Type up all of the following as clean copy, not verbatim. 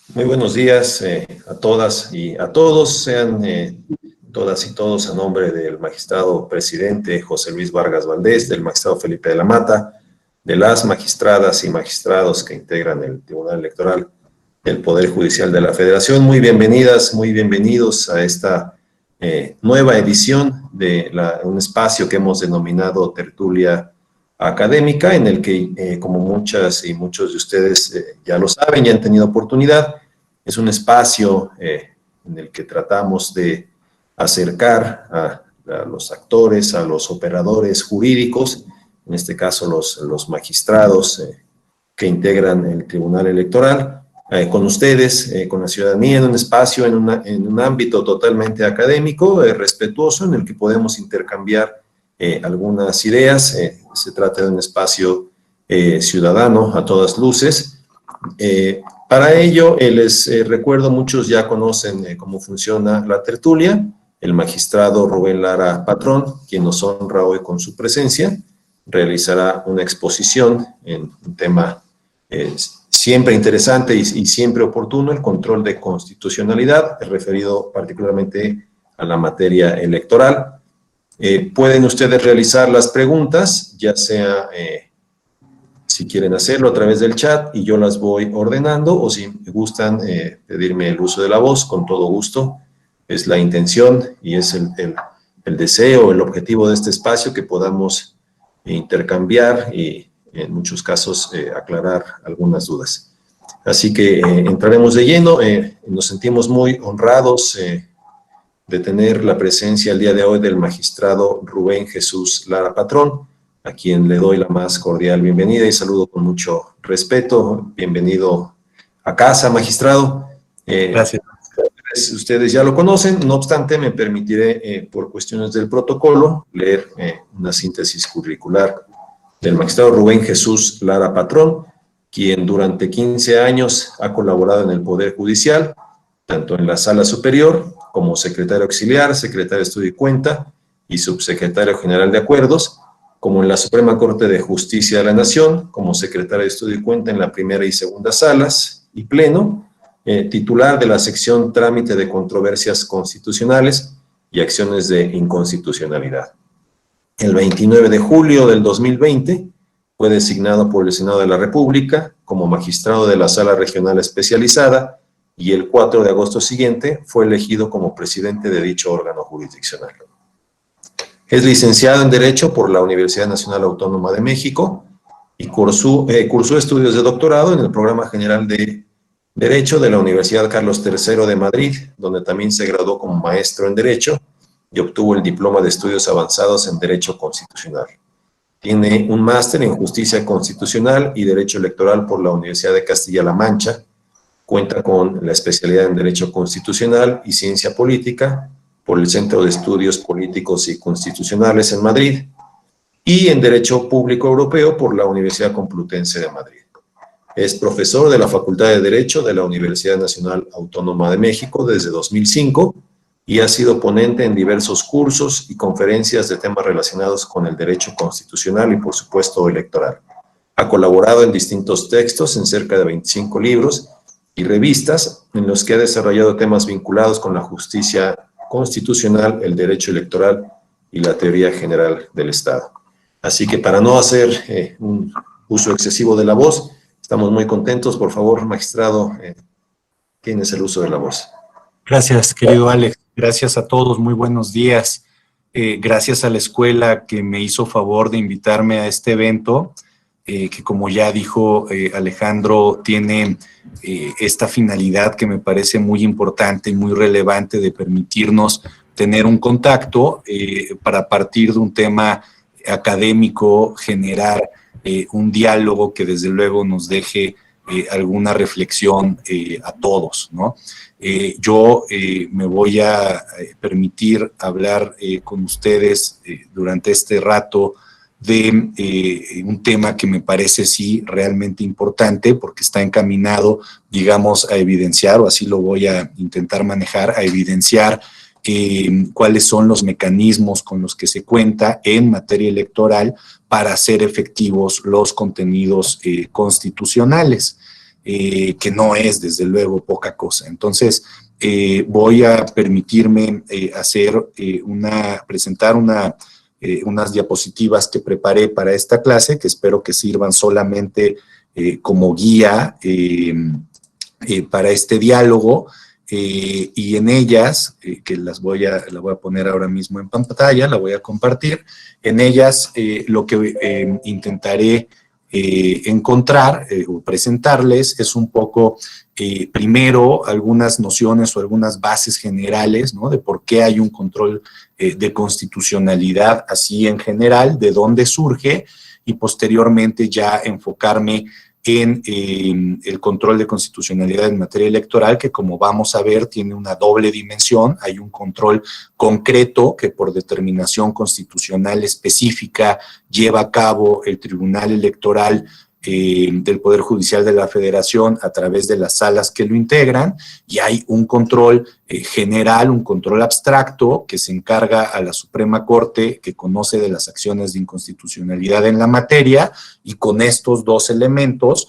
Muy buenos días a todas y a todos. Sean todas y todos a nombre del magistrado presidente José Luis Vargas Valdés, del magistrado Felipe de la Mata, de las magistradas y magistrados que integran el Tribunal Electoral del Poder Judicial de la Federación. Muy bienvenidas, muy bienvenidos a esta nueva edición de un espacio que hemos denominado Tertulia Académica, en el que, como muchas y muchos de ustedes ya lo saben, ya han tenido oportunidad. Es un espacio en el que tratamos de acercar a los actores, a los operadores jurídicos, en este caso los magistrados que integran el Tribunal Electoral, con ustedes, con la ciudadanía, en un espacio, en un ámbito totalmente académico, respetuoso, en el que podemos intercambiar algunas ideas. Se trata de un espacio ciudadano a todas luces. Para ello, les recuerdo, muchos ya conocen cómo funciona la tertulia. El magistrado Rubén Lara Patrón, quien nos honra hoy con su presencia, realizará una exposición en un tema siempre interesante y siempre oportuno, el control de constitucionalidad, referido particularmente a la materia electoral. Pueden ustedes realizar las preguntas, ya sea si quieren hacerlo a través del chat y yo las voy ordenando, o si gustan pedirme el uso de la voz, con todo gusto. Es la intención y es el deseo, el objetivo de este espacio, que podamos intercambiar y en muchos casos aclarar algunas dudas. Así que entraremos de lleno. Nos sentimos muy honrados de tener la presencia el día de hoy del magistrado Rubén Jesús Lara Patrón, a quien le doy la más cordial bienvenida y saludo con mucho respeto. Bienvenido a casa, magistrado. Gracias. Ustedes ya lo conocen, no obstante, me permitiré, por cuestiones del protocolo, leer una síntesis curricular del magistrado Rubén Jesús Lara Patrón, quien durante 15 años ha colaborado en el Poder Judicial, tanto en la Sala Superior como secretario auxiliar, secretario de Estudio y Cuenta y subsecretario general de Acuerdos, como en la Suprema Corte de Justicia de la Nación, como secretario de Estudio y Cuenta en la primera y segunda salas y pleno, titular de la sección Trámite de Controversias Constitucionales y Acciones de Inconstitucionalidad. El 29 de julio del 2020 fue designado por el Senado de la República como magistrado de la Sala Regional Especializada y el 4 de agosto siguiente fue elegido como presidente de dicho órgano jurisdiccional. Es licenciado en Derecho por la Universidad Nacional Autónoma de México y cursó estudios de doctorado en el Programa General de Derecho de la Universidad Carlos III de Madrid, donde también se graduó como maestro en Derecho y obtuvo el diploma de Estudios Avanzados en Derecho Constitucional. Tiene un máster en Justicia Constitucional y Derecho Electoral por la Universidad de Castilla-La Mancha. Cuenta con la especialidad en Derecho Constitucional y Ciencia Política por el Centro de Estudios Políticos y Constitucionales en Madrid y en Derecho Público Europeo por la Universidad Complutense de Madrid. Es profesor de la Facultad de Derecho de la Universidad Nacional Autónoma de México desde 2005 y ha sido ponente en diversos cursos y conferencias de temas relacionados con el derecho constitucional y, por supuesto, electoral. Ha colaborado en distintos textos en cerca de 25 libros y revistas en los que ha desarrollado temas vinculados con la justicia constitucional, el derecho electoral y la teoría general del Estado. Así que, para no hacer un uso excesivo de la voz, estamos muy contentos. Por favor, magistrado, tienes el uso de la voz. Gracias, querido Alex. Gracias a todos. Muy buenos días. Gracias a la escuela que me hizo favor de invitarme a este evento, que, como ya dijo Alejandro, tiene esta finalidad que me parece muy importante y muy relevante de permitirnos tener un contacto para, partir de un tema académico, generar un diálogo que desde luego nos deje alguna reflexión a todos, ¿no? Yo me voy a permitir hablar con ustedes durante este rato de un tema que me parece sí realmente importante, porque está encaminado, digamos, a evidenciar, o así lo voy a intentar manejar, a evidenciar cuáles son los mecanismos con los que se cuenta en materia electoral para hacer efectivos los contenidos constitucionales. que no es desde luego poca cosa. Entonces, voy a permitirme presentar unas diapositivas que preparé para esta clase, que espero que sirvan solamente como guía para este diálogo, y en ellas, que la voy a poner ahora mismo en pantalla, la voy a compartir, en ellas lo que intentaré encontrar o presentarles es un poco, primero, algunas nociones o algunas bases generales, ¿no?, de por qué hay un control de constitucionalidad así en general, de dónde surge, y posteriormente ya enfocarme en el control de constitucionalidad en materia electoral, que como vamos a ver tiene una doble dimensión. Hay un control concreto que por determinación constitucional específica lleva a cabo el Tribunal Electoral del Poder Judicial de la Federación a través de las salas que lo integran, y hay un control general, un control abstracto que se encarga a la Suprema Corte, que conoce de las acciones de inconstitucionalidad en la materia, y con estos dos elementos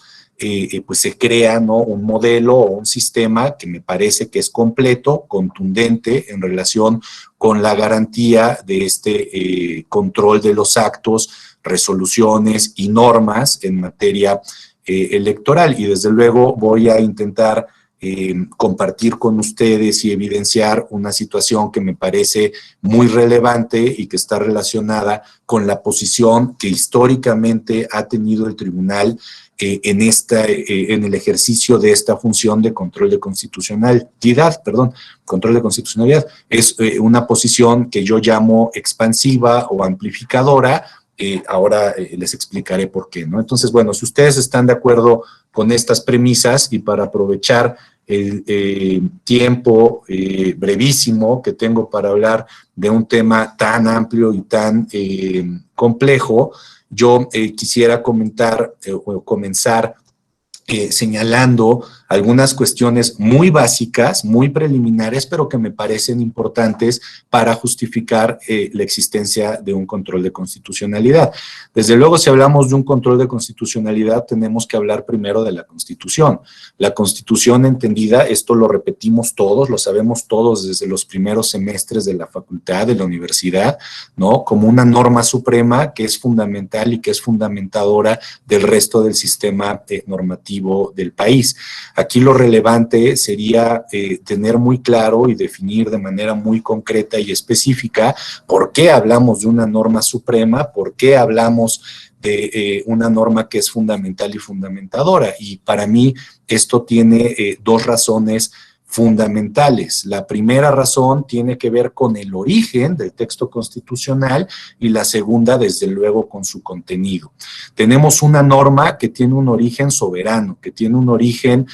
pues se crea, ¿no?, un modelo o un sistema que me parece que es completo, contundente en relación con la garantía de este control de los actos, resoluciones y normas en materia electoral. Y desde luego voy a intentar compartir con ustedes y evidenciar una situación que me parece muy relevante y que está relacionada con la posición que históricamente ha tenido el tribunal en el ejercicio de esta función de control de constitucionalidad, control de constitucionalidad. Es una posición que yo llamo expansiva o amplificadora. Ahora les explicaré por qué, ¿no? Entonces, bueno, si ustedes están de acuerdo con estas premisas, y para aprovechar el tiempo brevísimo que tengo para hablar de un tema tan amplio y tan complejo, yo quisiera comentar o comenzar señalando algunas cuestiones muy básicas, muy preliminares, pero que me parecen importantes para justificar la existencia de un control de constitucionalidad. Desde luego, si hablamos de un control de constitucionalidad, tenemos que hablar primero de la Constitución. La Constitución entendida, esto lo repetimos todos, lo sabemos todos desde los primeros semestres de la facultad, de la universidad, ¿no?, como una norma suprema que es fundamental y que es fundamentadora del resto del sistema normativo del país. Aquí lo relevante sería tener muy claro y definir de manera muy concreta y específica por qué hablamos de una norma suprema, por qué hablamos de una norma que es fundamental y fundamentadora. Y para mí esto tiene dos razones fundamentales. La primera razón tiene que ver con el origen del texto constitucional, y la segunda, desde luego, con su contenido. Tenemos una norma que tiene un origen soberano, que tiene un origen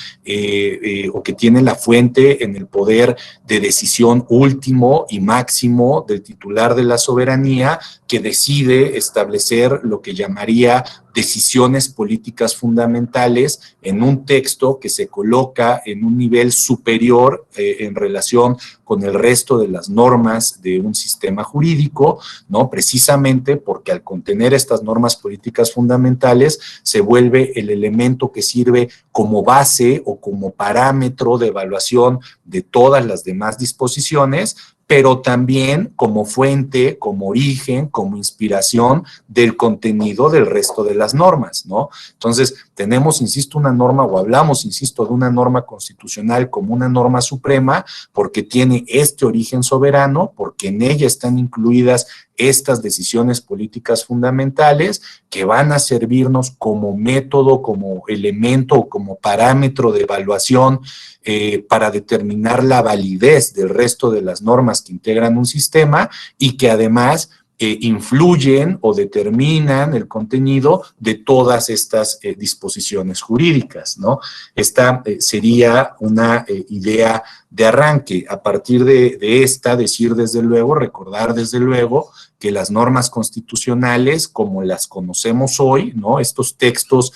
o que tiene la fuente en el poder de decisión último y máximo del titular de la soberanía, que decide establecer lo que llamaría decisiones políticas fundamentales en un texto que se coloca en un nivel superior en relación con el resto de las normas de un sistema jurídico, ¿no?, precisamente porque al contener estas normas políticas fundamentales se vuelve el elemento que sirve como base o como parámetro de evaluación de todas las demás disposiciones, pero también como fuente, como origen, como inspiración del contenido del resto de las normas, ¿no? Entonces, tenemos, insisto, una norma, o hablamos, insisto, de una norma constitucional como una norma suprema, porque tiene este origen soberano, porque en ella están incluidas estas decisiones políticas fundamentales que van a servirnos como método, como elemento o como parámetro de evaluación para determinar la validez del resto de las normas que integran un sistema, y que además influyen o determinan el contenido de todas estas disposiciones jurídicas, ¿no? Esta sería una idea de arranque. A partir de esta, decir desde luego, recordar desde luego que las normas constitucionales, como las conocemos hoy, ¿no?, estos textos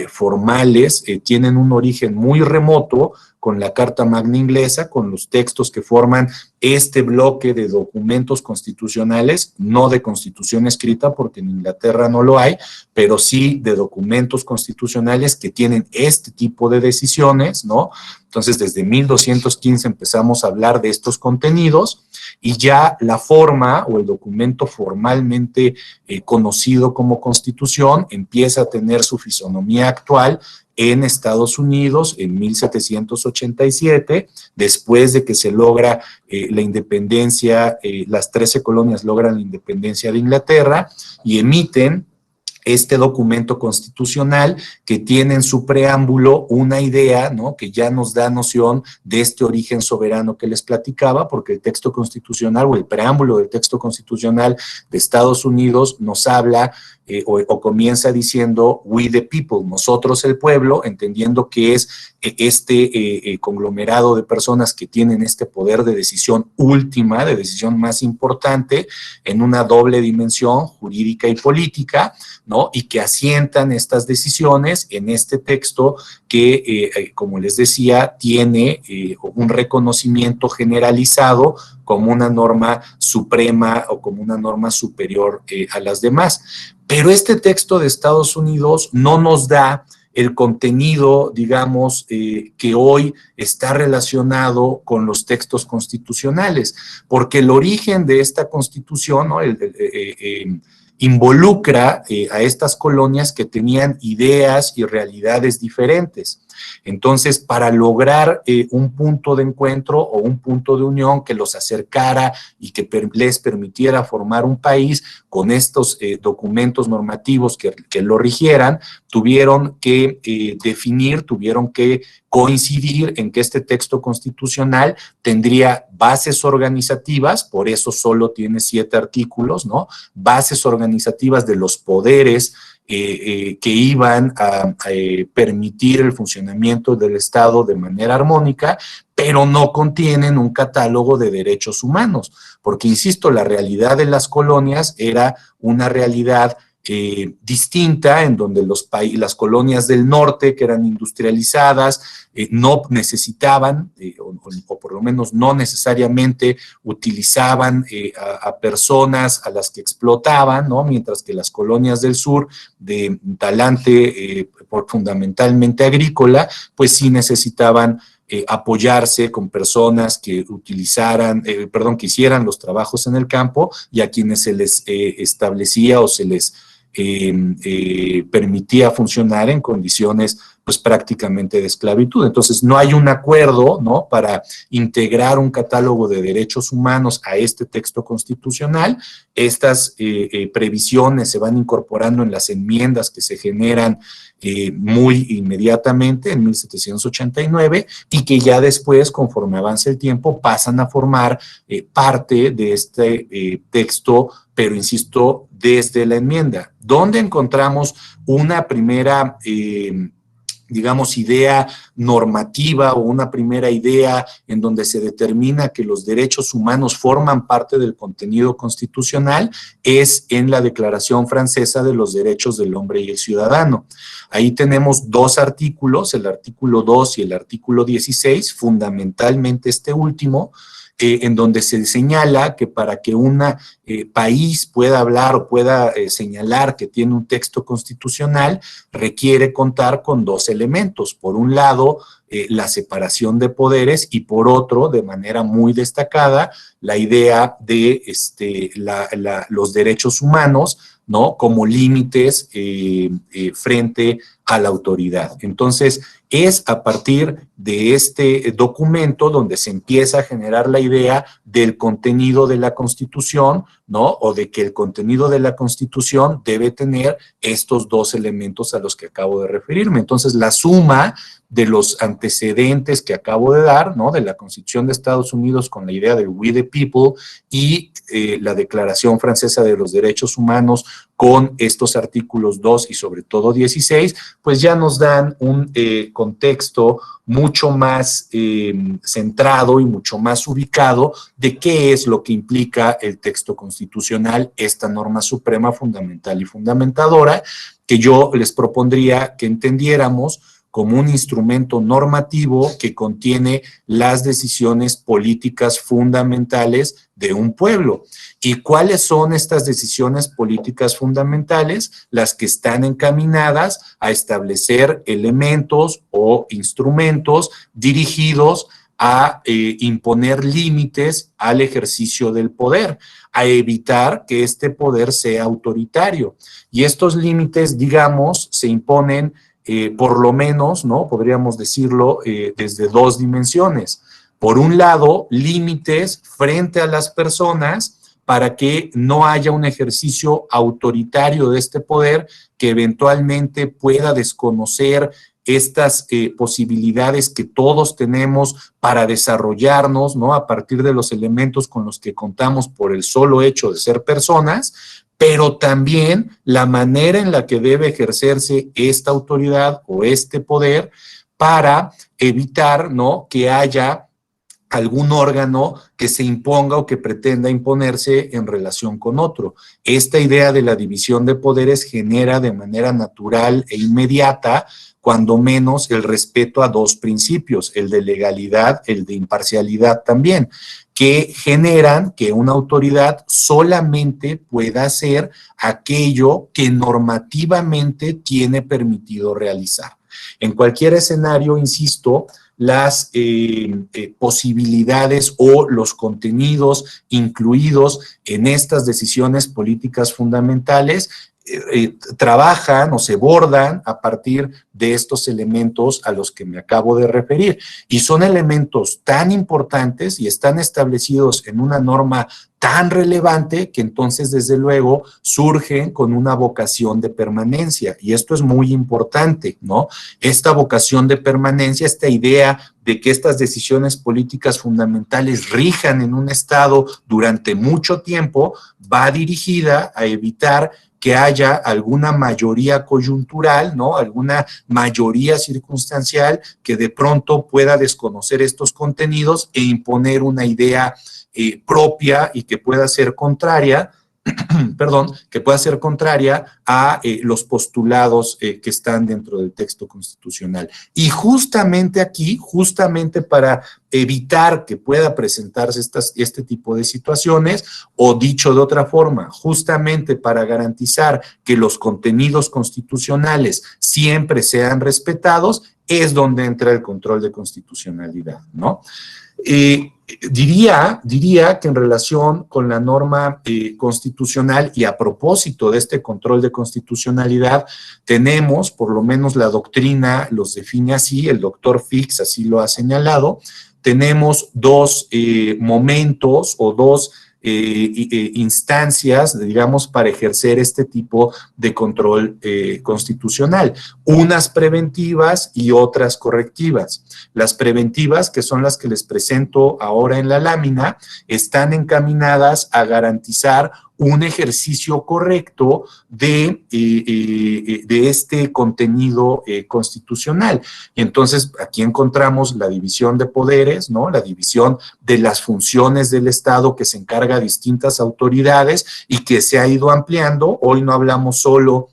formales tienen un origen muy remoto, con la Carta Magna Inglesa, con los textos que forman este bloque de documentos constitucionales, no de constitución escrita, porque en Inglaterra no lo hay, pero sí de documentos constitucionales que tienen este tipo de decisiones, ¿no? Entonces, desde 1215 empezamos a hablar de estos contenidos y ya la forma o el documento formalmente conocido como Constitución empieza a tener su fisonomía actual en Estados Unidos en 1787, después de que se logra la independencia, las 13 colonias logran la independencia de Inglaterra y emiten este documento constitucional que tiene en su preámbulo una idea, ¿no?, que ya nos da noción de este origen soberano que les platicaba, porque el texto constitucional o el preámbulo del texto constitucional de Estados Unidos nos habla o comienza diciendo we the people, nosotros el pueblo, entendiendo que es este conglomerado de personas que tienen este poder de decisión última, de decisión más importante, en una doble dimensión jurídica y política, ¿no? Y que asientan estas decisiones en este texto que, como les decía, tiene un reconocimiento generalizado como una norma suprema o como una norma superior a las demás. Pero este texto de Estados Unidos no nos da el contenido, digamos, que hoy está relacionado con los textos constitucionales, porque el origen de esta constitución, ¿no?, involucra a estas colonias que tenían ideas y realidades diferentes. Entonces, para lograr un punto de encuentro o un punto de unión que los acercara y que les permitiera formar un país con estos documentos normativos que lo rigieran, tuvieron que definir, tuvieron que coincidir en que este texto constitucional tendría bases organizativas, por eso solo tiene 7 artículos, ¿no? Bases organizativas de los poderes que iban a permitir el funcionamiento del Estado de manera armónica, pero no contienen un catálogo de derechos humanos, porque, insisto, la realidad de las colonias era una realidad distinta, en donde las colonias del norte, que eran industrializadas, no necesitaban, o por lo menos no necesariamente utilizaban a personas a las que explotaban, ¿no? Mientras que las colonias del sur, de talante fundamentalmente agrícola, pues sí necesitaban apoyarse con personas que que hicieran los trabajos en el campo y a quienes se les establecía o se les permitía funcionar en condiciones pues prácticamente de esclavitud. Entonces no hay un acuerdo, ¿no?, para integrar un catálogo de derechos humanos a este texto constitucional. Estas previsiones se van incorporando en las enmiendas que se generan muy inmediatamente en 1789 y que ya después, conforme avance el tiempo, pasan a formar parte de este texto, pero insisto, desde la enmienda. ¿Dónde encontramos una primera digamos, idea normativa o una primera idea en donde se determina que los derechos humanos forman parte del contenido constitucional? Es en la Declaración Francesa de los Derechos del Hombre y el Ciudadano. Ahí tenemos 2 artículos, el artículo 2 y el artículo 16, fundamentalmente este último, en donde se señala que para que un país pueda hablar o pueda señalar que tiene un texto constitucional, requiere contar con 2 elementos. Por un lado, la separación de poderes y por otro, de manera muy destacada, la idea de los derechos humanos, ¿no?, como límites frente a la autoridad. Entonces, es a partir de este documento donde se empieza a generar la idea del contenido de la Constitución, ¿no?, o de que el contenido de la Constitución debe tener estos 2 elementos a los que acabo de referirme. Entonces, la suma de los antecedentes que acabo de dar, ¿no?, de la Constitución de Estados Unidos con la idea del we the people y la Declaración Francesa de los Derechos Humanos con estos artículos 2 y sobre todo 16, pues ya nos dan un contexto mucho más centrado y mucho más ubicado de qué es lo que implica el texto constitucional, esta norma suprema, fundamental y fundamentadora, que yo les propondría que entendiéramos como un instrumento normativo que contiene las decisiones políticas fundamentales de un pueblo. ¿Y cuáles son estas decisiones políticas fundamentales? Las que están encaminadas a establecer elementos o instrumentos dirigidos a imponer límites al ejercicio del poder, a evitar que este poder sea autoritario. Y estos límites, digamos, se imponen por lo menos, ¿no? Podríamos decirlo desde dos dimensiones. Por un lado, límites frente a las personas para que no haya un ejercicio autoritario de este poder que eventualmente pueda desconocer estas posibilidades que todos tenemos para desarrollarnos, ¿no? A partir de los elementos con los que contamos por el solo hecho de ser personas, pero también la manera en la que debe ejercerse esta autoridad o este poder para evitar, ¿no?, que haya algún órgano que se imponga o que pretenda imponerse en relación con otro. Esta idea de la división de poderes genera de manera natural e inmediata, cuando menos, el respeto a dos principios, el de legalidad, el de imparcialidad también, que generan que una autoridad solamente pueda hacer aquello que normativamente tiene permitido realizar. En cualquier escenario, insisto, las posibilidades o los contenidos incluidos en estas decisiones políticas fundamentales trabajan o se bordan a partir de estos elementos a los que me acabo de referir. Y son elementos tan importantes y están establecidos en una norma tan relevante que entonces, desde luego, surgen con una vocación de permanencia. Y esto es muy importante, ¿no? Esta vocación de permanencia, esta idea de que estas decisiones políticas fundamentales rijan en un Estado durante mucho tiempo, va dirigida a evitar que haya alguna mayoría coyuntural, ¿no? Alguna mayoría circunstancial que de pronto pueda desconocer estos contenidos e imponer una idea propia y que pueda ser contraria, que pueda ser contraria a los postulados que están dentro del texto constitucional. Y justamente aquí, justamente para evitar que pueda presentarse este tipo de situaciones, o dicho de otra forma, justamente para garantizar que los contenidos constitucionales siempre sean respetados, es donde entra el control de constitucionalidad, ¿no? Diría que en relación con la norma constitucional y a propósito de este control de constitucionalidad, tenemos, por lo menos la doctrina los define así, el doctor Fix así lo ha señalado, tenemos dos momentos o dos instancias, digamos, para ejercer este tipo de control constitucional, unas preventivas y otras correctivas. Las preventivas, que son las que les presento ahora en la lámina, están encaminadas a garantizar un ejercicio correcto de este contenido constitucional. Y entonces aquí encontramos la división de poderes, ¿no? La división de las funciones del Estado que se encarga a distintas autoridades y que se ha ido ampliando. Hoy no hablamos solo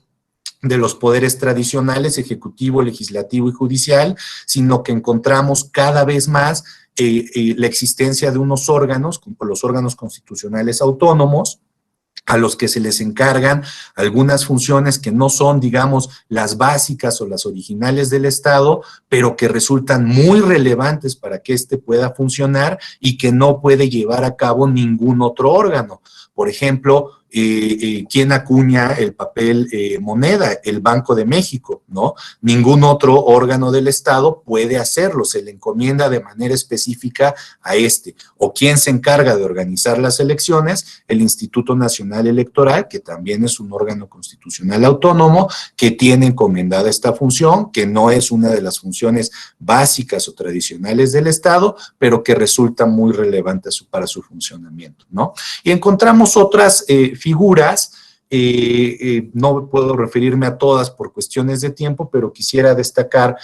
de los poderes tradicionales, ejecutivo, legislativo y judicial, sino que encontramos cada vez más la existencia de unos órganos, como los órganos constitucionales autónomos, a los que se les encargan algunas funciones que no son, digamos, las básicas o las originales del Estado, pero que resultan muy relevantes para que éste pueda funcionar y que no puede llevar a cabo ningún otro órgano. Por ejemplo, ¿quién acuña el papel moneda? El Banco de México, ¿no? Ningún otro órgano del Estado puede hacerlo, se le encomienda de manera específica a este. ¿O quién se encarga de organizar las elecciones? El Instituto Nacional Electoral, que también es un órgano constitucional autónomo, que tiene encomendada esta función, que no es una de las funciones básicas o tradicionales del Estado, pero que resulta muy relevante para su funcionamiento, ¿no? Y encontramos otras figuras, no puedo referirme a todas por cuestiones de tiempo, pero quisiera destacar,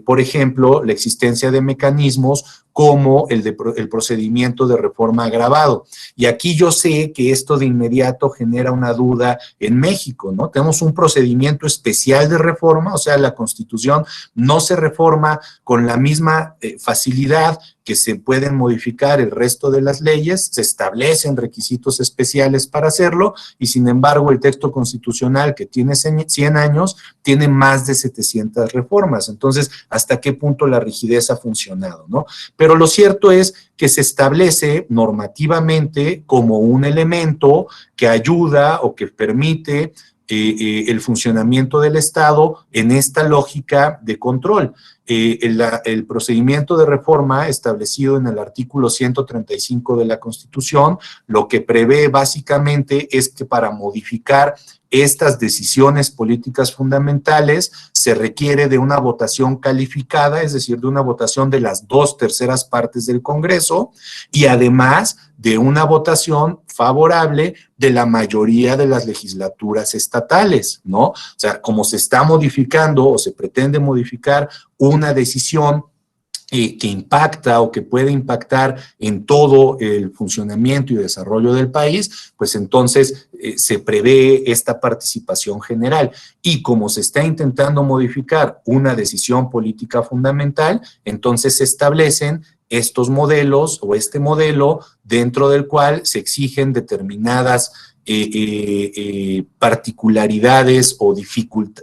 por ejemplo, la existencia de mecanismos como el procedimiento de reforma agravado. Y aquí yo sé que esto de inmediato genera una duda en México, ¿no? Tenemos un procedimiento especial de reforma, o sea, la Constitución no se reforma con la misma facilidad que se pueden modificar el resto de las leyes, se establecen requisitos especiales para hacerlo y sin embargo el texto constitucional que tiene 100 años tiene más de 700 reformas. Entonces, ¿hasta qué punto la rigidez ha funcionado, no? Pero lo cierto es que se establece normativamente como un elemento que ayuda o que permite el funcionamiento del Estado en esta lógica de control. El procedimiento de reforma establecido en el artículo 135 de la Constitución, lo que prevé básicamente es que para modificar estas decisiones políticas fundamentales se requiere de una votación calificada, es decir, de una votación de las 2/3 partes del Congreso y además de una votación favorable de la mayoría de las legislaturas estatales, ¿no? O sea, como se está modificando o se pretende modificar una decisión que impacta o que puede impactar en todo el funcionamiento y desarrollo del país, pues entonces se prevé esta participación general. Y como se está intentando modificar una decisión política fundamental, entonces se establecen estos modelos o este modelo dentro del cual se exigen determinadas particularidades o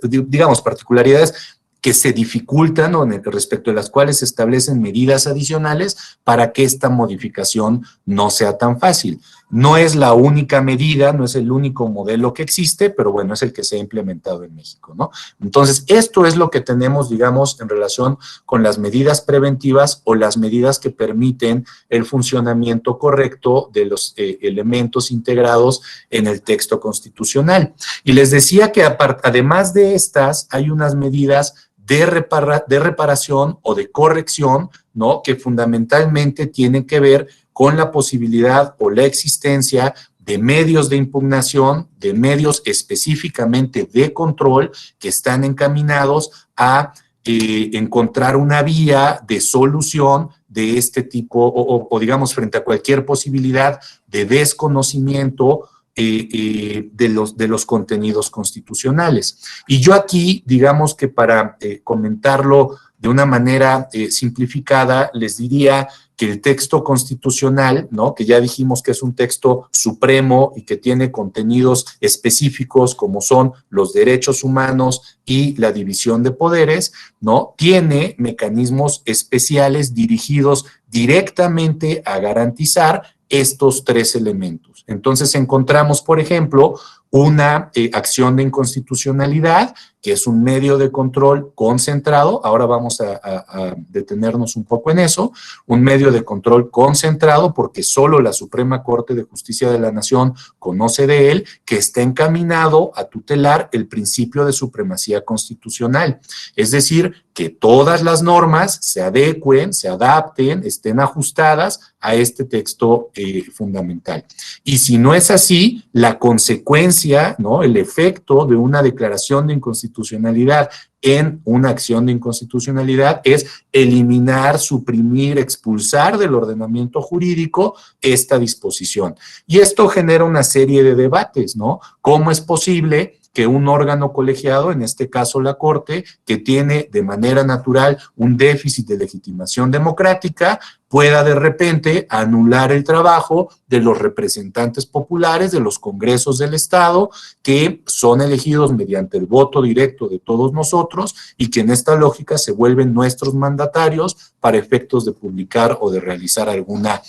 digamos, particularidades que se dificultan o respecto de las cuales se establecen medidas adicionales para que esta modificación no sea tan fácil. No es la única medida, no es el único modelo que existe, pero bueno, es el que se ha implementado en México, ¿no? Entonces, esto es lo que tenemos, digamos, en relación con las medidas preventivas o las medidas que permiten el funcionamiento correcto de los elementos integrados en el texto constitucional. Y les decía que además de estas, hay unas medidas de reparación o de corrección, ¿no? Que fundamentalmente tienen que ver con la posibilidad o la existencia de medios de impugnación, de medios específicamente de control que están encaminados a encontrar una vía de solución de este tipo o digamos frente a cualquier posibilidad de desconocimiento de los contenidos constitucionales. Y yo aquí, digamos que para comentarlo de una manera simplificada, les diría que el texto constitucional, ¿no? Que ya dijimos que es un texto supremo y que tiene contenidos específicos como son los derechos humanos y la división de poderes, ¿no? Tiene mecanismos especiales dirigidos directamente a garantizar estos 3 elementos. Entonces encontramos, por ejemplo, una acción de inconstitucionalidad, que es un medio de control concentrado, ahora vamos a detenernos un poco en eso, un medio de control concentrado porque solo la Suprema Corte de Justicia de la Nación conoce de él, que está encaminado a tutelar el principio de supremacía constitucional. Es decir, que todas las normas se adecuen, se adapten, estén ajustadas a este texto fundamental. Y si no es así, la consecuencia, ¿no? El efecto de una declaración de inconstitucionalidad en una acción de inconstitucionalidad es eliminar, suprimir, expulsar del ordenamiento jurídico esta disposición. Y esto genera una serie de debates, ¿no? ¿Cómo es posible que un órgano colegiado, en este caso la Corte, que tiene de manera natural un déficit de legitimación democrática, pueda de repente anular el trabajo de los representantes populares de los congresos del Estado, que son elegidos mediante el voto directo de todos nosotros y que en esta lógica se vuelven nuestros mandatarios para efectos de publicar o de realizar alguna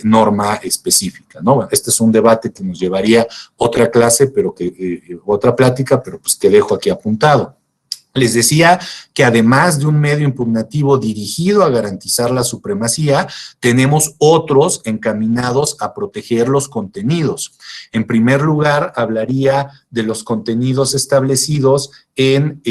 norma específica, ¿no? Bueno, este es un debate que nos llevaría otra clase, pero otra plática, pero pues que dejo aquí apuntado. Les decía que además de un medio impugnativo dirigido a garantizar la supremacía, tenemos otros encaminados a proteger los contenidos. En primer lugar, hablaría de los contenidos establecidos en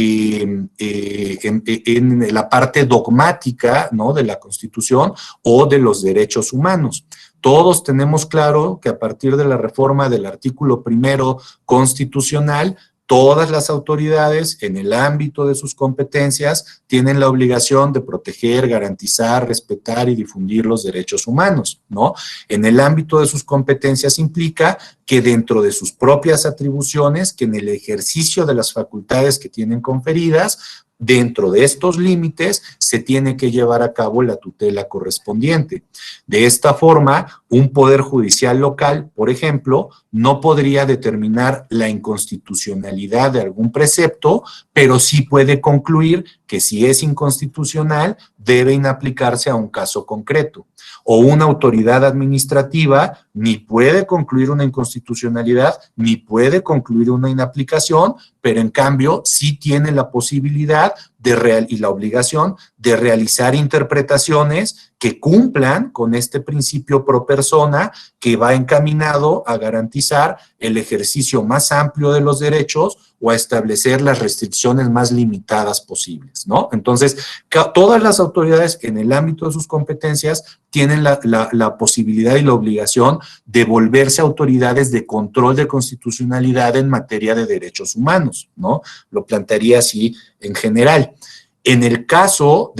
la parte dogmática, ¿no? De la Constitución o de los derechos humanos. Todos tenemos claro que a partir de la reforma del artículo 1 constitucional, todas las autoridades en el ámbito de sus competencias tienen la obligación de proteger, garantizar, respetar y difundir los derechos humanos, ¿no? En el ámbito de sus competencias implica que dentro de sus propias atribuciones, que en el ejercicio de las facultades que tienen conferidas, dentro de estos límites se tiene que llevar a cabo la tutela correspondiente. De esta forma, un poder judicial local, por ejemplo, no podría determinar la inconstitucionalidad de algún precepto, pero sí puede concluir que si es inconstitucional, debe inaplicarse a un caso concreto. O una autoridad administrativa ni puede concluir una inconstitucionalidad, ni puede concluir una inaplicación, pero en cambio sí tiene la posibilidad y la obligación de realizar interpretaciones que cumplan con este principio pro persona que va encaminado a garantizar el ejercicio más amplio de los derechos o a establecer las restricciones más limitadas posibles, ¿no? Entonces, todas las autoridades en el ámbito de sus competencias tienen la posibilidad y la obligación de volverse autoridades de control de constitucionalidad en materia de derechos humanos, ¿no? Lo plantearía así en general. En el caso,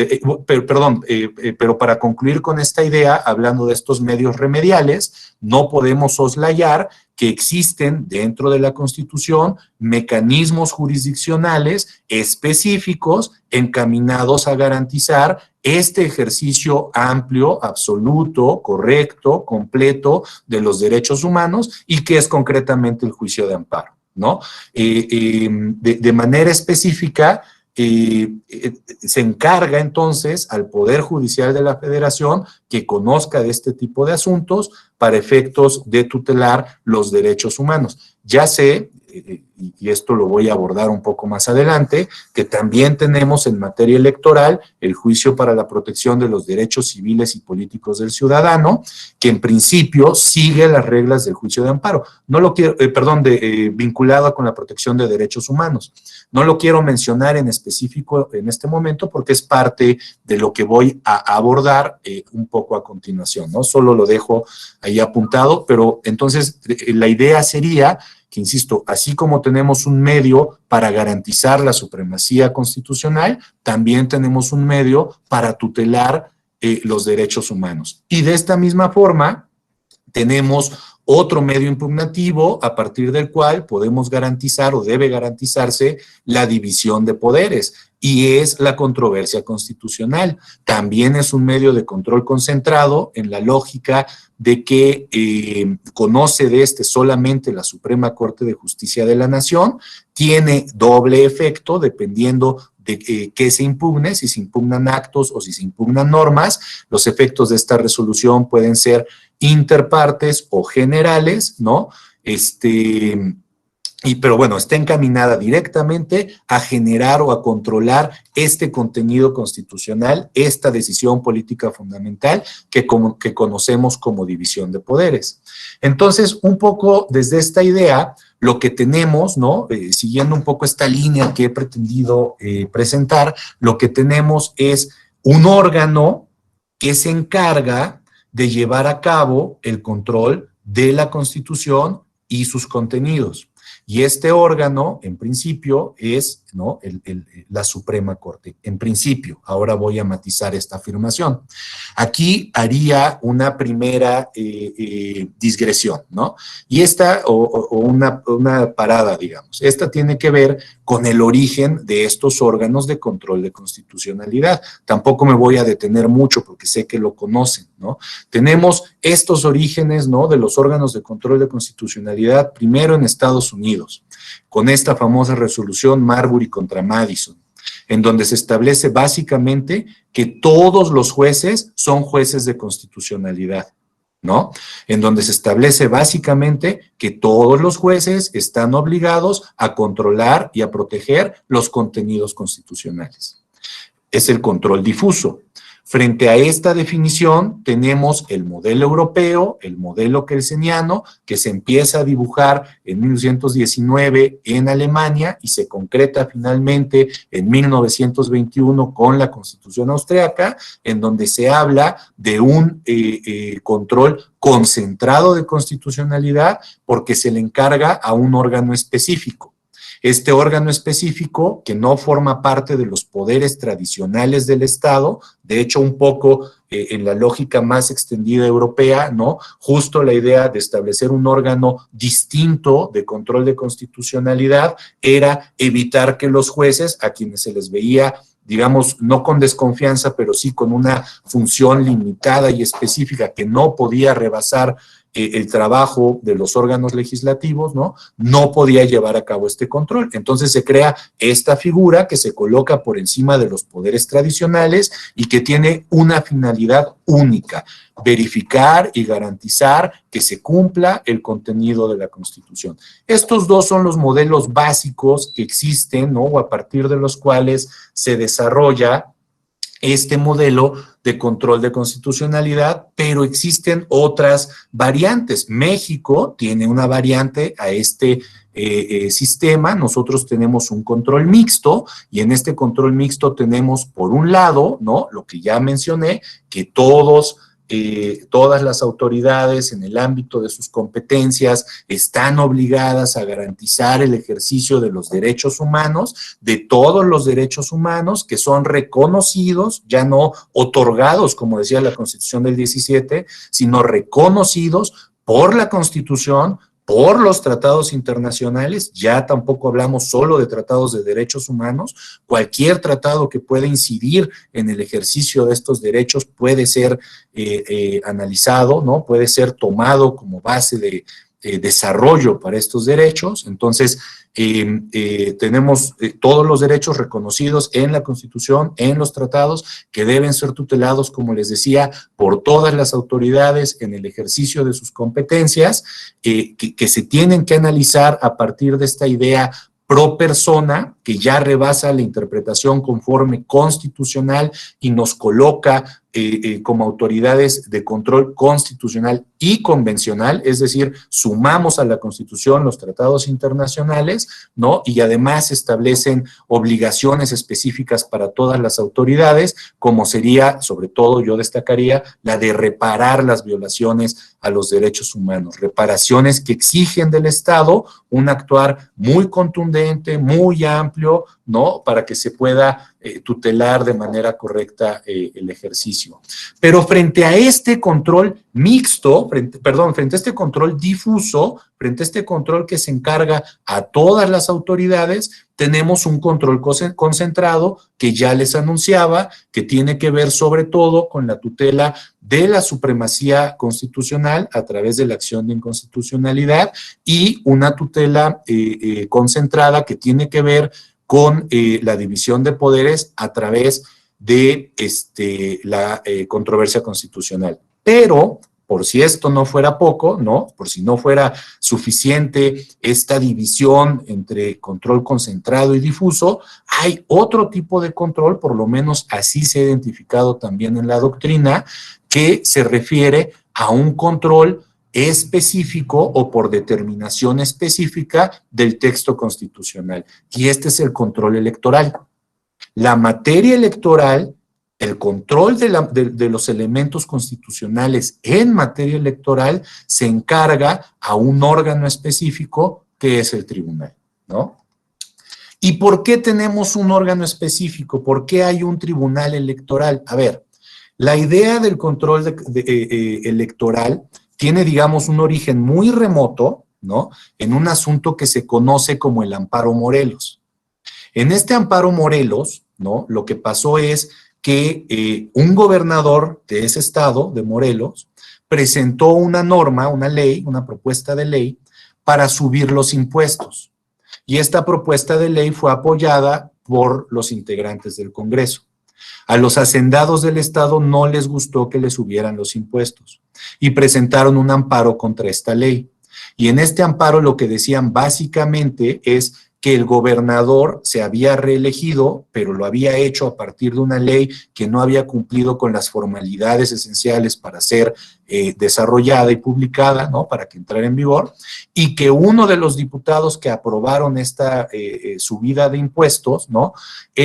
pero para concluir con esta idea, hablando de estos medios remediales, no podemos soslayar que existen dentro de la Constitución mecanismos jurisdiccionales específicos encaminados a garantizar este ejercicio amplio, absoluto, correcto, completo de los derechos humanos y que es concretamente el juicio de amparo, ¿no? De manera específica, se encarga entonces al Poder Judicial de la Federación que conozca de este tipo de asuntos para efectos de tutelar los derechos humanos. Ya sé, y esto lo voy a abordar un poco más adelante, que también tenemos en materia electoral el juicio para la protección de los derechos civiles y políticos del ciudadano, que en principio sigue las reglas del juicio de amparo. No lo quiero, vinculado con la protección de derechos humanos. No lo quiero mencionar en específico en este momento porque es parte de lo que voy a abordar un poco a continuación, ¿no? Solo lo dejo ahí apuntado, pero entonces la idea sería que, insisto, así como tenemos un medio para garantizar la supremacía constitucional, también tenemos un medio para tutelar los derechos humanos. Y de esta misma forma, tenemos otro medio impugnativo a partir del cual podemos garantizar o debe garantizarse la división de poderes, y es la controversia constitucional. También es un medio de control concentrado en la lógica de que conoce de este solamente la Suprema Corte de Justicia de la Nación, tiene doble efecto dependiendo de qué se impugne, si se impugnan actos o si se impugnan normas. Los efectos de esta resolución pueden ser interpartes o generales, ¿no? Pero bueno, está encaminada directamente a generar o a controlar este contenido constitucional, esta decisión política fundamental que conocemos como división de poderes. Entonces, un poco desde esta idea, lo que tenemos, ¿no? Siguiendo un poco esta línea que he pretendido presentar, lo que tenemos es un órgano que se encarga de llevar a cabo el control de la Constitución y sus contenidos. Y este órgano, en principio, es, ¿no?, la Suprema Corte. En principio, ahora voy a matizar esta afirmación. Aquí haría una primera digresión, ¿no? Y esta, o una parada, digamos. Esta tiene que ver con el origen de estos órganos de control de constitucionalidad. Tampoco me voy a detener mucho porque sé que lo conocen, ¿no? Tenemos estos orígenes, ¿no?, de los órganos de control de constitucionalidad, primero en Estados Unidos, con esta famosa resolución Marbury contra Madison, en donde se establece básicamente que todos los jueces son jueces de constitucionalidad, ¿no? En donde se establece básicamente que todos los jueces están obligados a controlar y a proteger los contenidos constitucionales. Es el control difuso. Frente a esta definición tenemos el modelo europeo, el modelo kelseniano, que se empieza a dibujar en 1919 en Alemania y se concreta finalmente en 1921 con la Constitución austriaca, en donde se habla de un control concentrado de constitucionalidad porque se le encarga a un órgano específico. Este órgano específico, que no forma parte de los poderes tradicionales del Estado, de hecho un poco en la lógica más extendida europea, ¿no? Justo la idea de establecer un órgano distinto de control de constitucionalidad era evitar que los jueces, a quienes se les veía, digamos, no con desconfianza, pero sí con una función limitada y específica que no podía rebasar el trabajo de los órganos legislativos, ¿no? No podía llevar a cabo este control. Entonces se crea esta figura que se coloca por encima de los poderes tradicionales y que tiene una finalidad única: verificar y garantizar que se cumpla el contenido de la Constitución. Estos dos son los modelos básicos que existen, ¿no? O a partir de los cuales se desarrolla este modelo de control de constitucionalidad, pero existen otras variantes. México tiene una variante a este sistema. Nosotros tenemos un control mixto, y en este control mixto tenemos, por un lado, ¿no?, lo que ya mencioné, que todas las autoridades en el ámbito de sus competencias están obligadas a garantizar el ejercicio de los derechos humanos, de todos los derechos humanos que son reconocidos, ya no otorgados, como decía la Constitución del 17, sino reconocidos por la Constitución, por los tratados internacionales. Ya tampoco hablamos solo de tratados de derechos humanos. Cualquier tratado que pueda incidir en el ejercicio de estos derechos puede ser analizado, ¿no? Puede ser tomado como base de desarrollo para estos derechos. Entonces, tenemos todos los derechos reconocidos en la Constitución, en los tratados, que deben ser tutelados, como les decía, por todas las autoridades en el ejercicio de sus competencias, que se tienen que analizar a partir de esta idea pro persona, que ya rebasa la interpretación conforme constitucional y nos coloca como autoridades de control constitucional y convencional, es decir, sumamos a la Constitución los tratados internacionales, ¿no? Y además establecen obligaciones específicas para todas las autoridades, como sería, sobre todo yo destacaría, la de reparar las violaciones a los derechos humanos, reparaciones que exigen del Estado un actuar muy contundente, muy amplio, ¿no?, para que se pueda tutelar de manera correcta el ejercicio. Pero frente a este control mixto, frente a este control difuso, frente a este control que se encarga a todas las autoridades, tenemos un control concentrado que ya les anunciaba, que tiene que ver sobre todo con la tutela de la supremacía constitucional a través de la acción de inconstitucionalidad, y una tutela concentrada que tiene que ver con la división de poderes a través de la controversia constitucional. Pero, por si esto no fuera poco, ¿no?, por si no fuera suficiente esta división entre control concentrado y difuso, hay otro tipo de control, por lo menos así se ha identificado también en la doctrina, que se refiere a un control específico o por determinación específica del texto constitucional. Y este es el control electoral. La materia electoral, el control de los elementos constitucionales en materia electoral, se encarga a un órgano específico que es el tribunal, ¿no? ¿Y por qué tenemos un órgano específico? ¿Por qué hay un tribunal electoral? A ver, la idea del control electoral tiene, digamos, un origen muy remoto, ¿no?, en un asunto que se conoce como el Amparo Morelos. En este Amparo Morelos, ¿no?, lo que pasó es que un gobernador de ese estado, de Morelos, presentó una norma, una ley, una propuesta de ley para subir los impuestos. Y esta propuesta de ley fue apoyada por los integrantes del Congreso. A los hacendados del estado no les gustó que les subieran los impuestos y presentaron un amparo contra esta ley. Y en este amparo lo que decían básicamente es que el gobernador se había reelegido, pero lo había hecho a partir de una ley que no había cumplido con las formalidades esenciales para ser desarrollada y publicada, ¿no?, para que entrara en vigor, y que uno de los diputados que aprobaron esta subida de impuestos, ¿no?,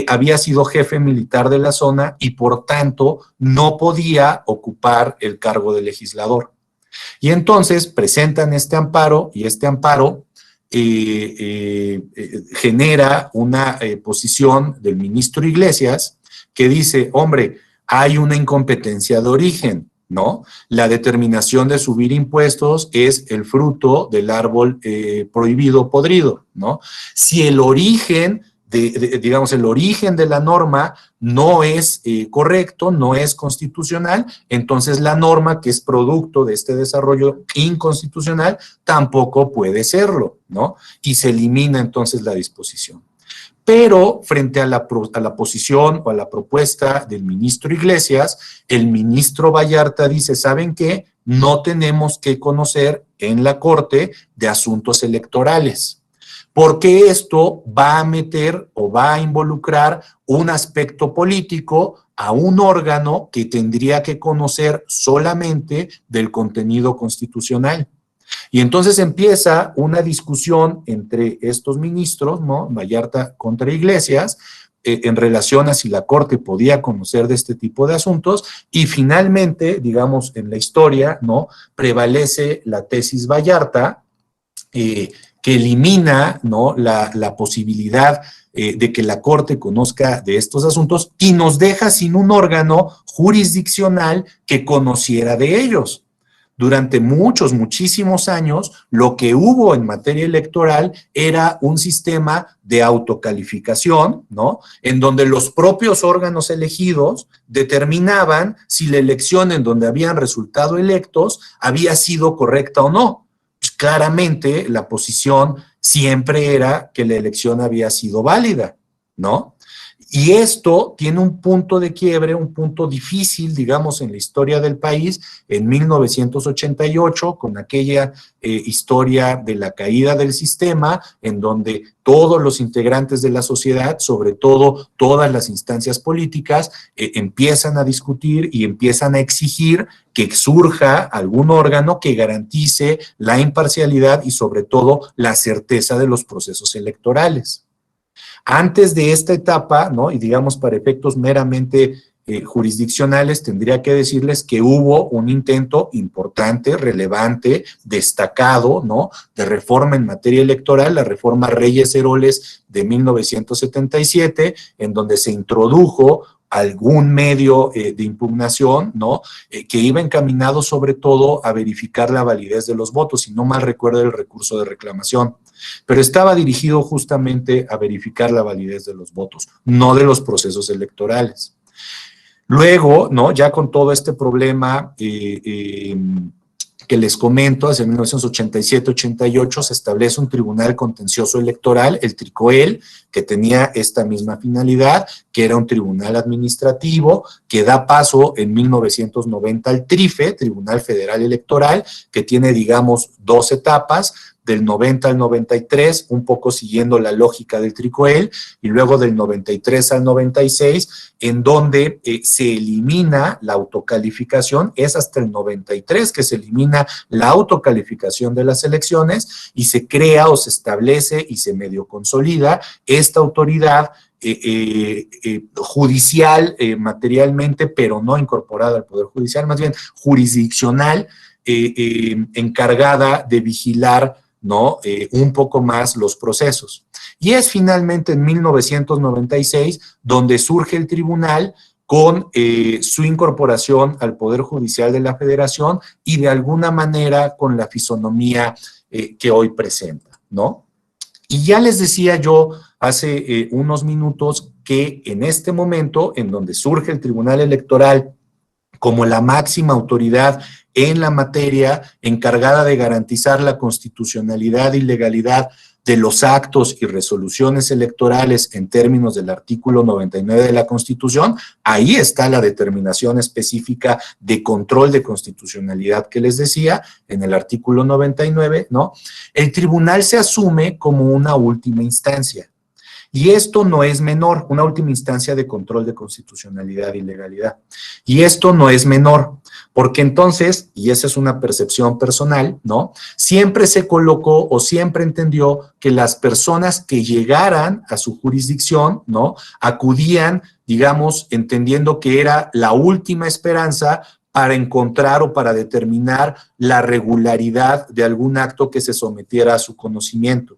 había sido jefe militar de la zona y por tanto no podía ocupar el cargo de legislador. Y entonces presentan este amparo, y este amparo genera una posición del ministro Iglesias que dice, hombre, hay una incompetencia de origen, ¿no? La determinación de subir impuestos es el fruto del árbol prohibido podrido, ¿no? Si el origen digamos, el origen de la norma no es correcto, no es constitucional, entonces la norma que es producto de este desarrollo inconstitucional tampoco puede serlo, ¿no? Y se elimina entonces la disposición. Pero frente a la posición o a la propuesta del ministro Iglesias, el ministro Vallarta dice, ¿saben qué? No tenemos que conocer en la Corte de asuntos electorales, porque esto va a meter o va a involucrar un aspecto político a un órgano que tendría que conocer solamente del contenido constitucional. Y entonces empieza una discusión entre estos ministros, ¿no? Vallarta contra Iglesias, en relación a si la Corte podía conocer de este tipo de asuntos, y finalmente, digamos, en la historia, ¿no? Prevalece la tesis Vallarta, que elimina, ¿no? la posibilidad de que la Corte conozca de estos asuntos y nos deja sin un órgano jurisdiccional que conociera de ellos. Durante muchísimos años, lo que hubo en materia electoral era un sistema de autocalificación, ¿no? En donde los propios órganos elegidos determinaban si la elección en donde habían resultado electos había sido correcta o no. Claramente la posición siempre era que la elección había sido válida, ¿no? Y esto tiene un punto de quiebre, un punto difícil, digamos, en la historia del país, en 1988, con aquella historia de la caída del sistema, en donde todos los integrantes de la sociedad, sobre todo todas las instancias políticas, empiezan a discutir y empiezan a exigir que surja algún órgano que garantice la imparcialidad y sobre todo la certeza de los procesos electorales. Antes de esta etapa, ¿no? Y digamos para efectos meramente jurisdiccionales, tendría que decirles que hubo un intento importante, relevante, destacado, ¿no? De reforma en materia electoral, la reforma Reyes-Heroles de 1977, en donde se introdujo algún medio de impugnación, ¿no? Que iba encaminado sobre todo a verificar la validez de los votos, si no mal recuerdo el recurso de reclamación, pero estaba dirigido justamente a verificar la validez de los votos, no de los procesos electorales. Luego, ¿no? Ya con todo este problema que les comento, hacia 1987-88 se establece un tribunal contencioso electoral, el TRICOEL, que tenía esta misma finalidad, que era un tribunal administrativo, que da paso en 1990 al TRIFE, Tribunal Federal Electoral, que tiene, digamos, 2 etapas, del 90 al 93, un poco siguiendo la lógica del TRICOEL, y luego del 93 al 96, en donde se elimina la autocalificación, es hasta el 93 que se elimina la autocalificación de las elecciones y se crea o se establece y se medio consolida esta autoridad judicial materialmente, pero no incorporada al Poder Judicial, más bien jurisdiccional, encargada de vigilar, ¿no? Un poco más los procesos. Y es finalmente en 1996 donde surge el tribunal con su incorporación al Poder Judicial de la Federación y de alguna manera con la fisonomía que hoy presenta, ¿no? Y ya les decía yo hace unos minutos que en este momento en donde surge el Tribunal Electoral como la máxima autoridad en la materia, encargada de garantizar la constitucionalidad y legalidad de los actos y resoluciones electorales en términos del artículo 99 de la Constitución, ahí está la determinación específica de control de constitucionalidad que les decía en el artículo 99, ¿no? El tribunal se asume como una última instancia. Y esto no es menor, una última instancia de control de constitucionalidad y legalidad. Y esto no es menor, porque entonces, y esa es una percepción personal, ¿no? Siempre se colocó o siempre entendió que las personas que llegaran a su jurisdicción, ¿no? Acudían, digamos, entendiendo que era la última esperanza para encontrar o para determinar la regularidad de algún acto que se sometiera a su conocimiento.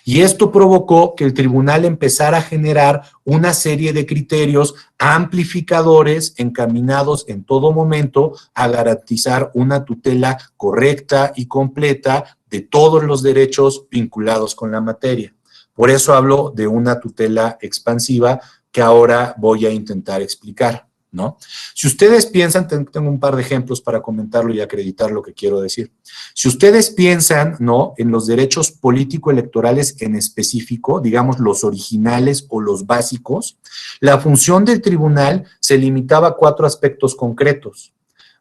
Y esto provocó que el tribunal empezara a generar una serie de criterios amplificadores encaminados en todo momento a garantizar una tutela correcta y completa de todos los derechos vinculados con la materia. Por eso hablo de una tutela expansiva que ahora voy a intentar explicar, ¿no? Si ustedes piensan, tengo un par de ejemplos para comentarlo y acreditar lo que quiero decir. Si ustedes piensan, ¿no?, en los derechos político-electorales en específico, digamos los originales o los básicos, la función del tribunal se limitaba a 4 aspectos concretos: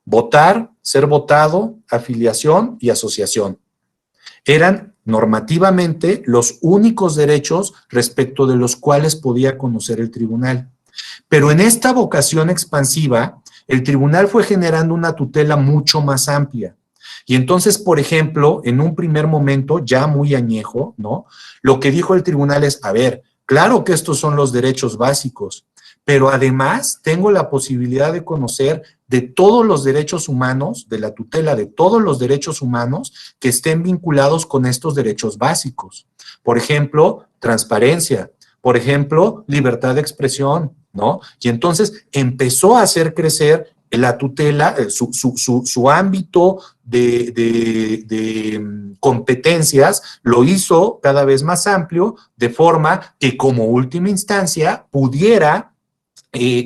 votar, ser votado, afiliación y asociación. Eran normativamente los únicos derechos respecto de los cuales podía conocer el tribunal. Pero en esta vocación expansiva, el tribunal fue generando una tutela mucho más amplia. Y entonces, por ejemplo, en un primer momento, ya muy añejo, ¿no?, lo que dijo el tribunal es, a ver, claro que estos son los derechos básicos, pero además tengo la posibilidad de conocer de todos los derechos humanos, de la tutela de todos los derechos humanos que estén vinculados con estos derechos básicos. Por ejemplo, transparencia, por ejemplo, libertad de expresión, ¿no? Y entonces empezó a hacer crecer la tutela, su ámbito de competencias, lo hizo cada vez más amplio, de forma que como última instancia pudiera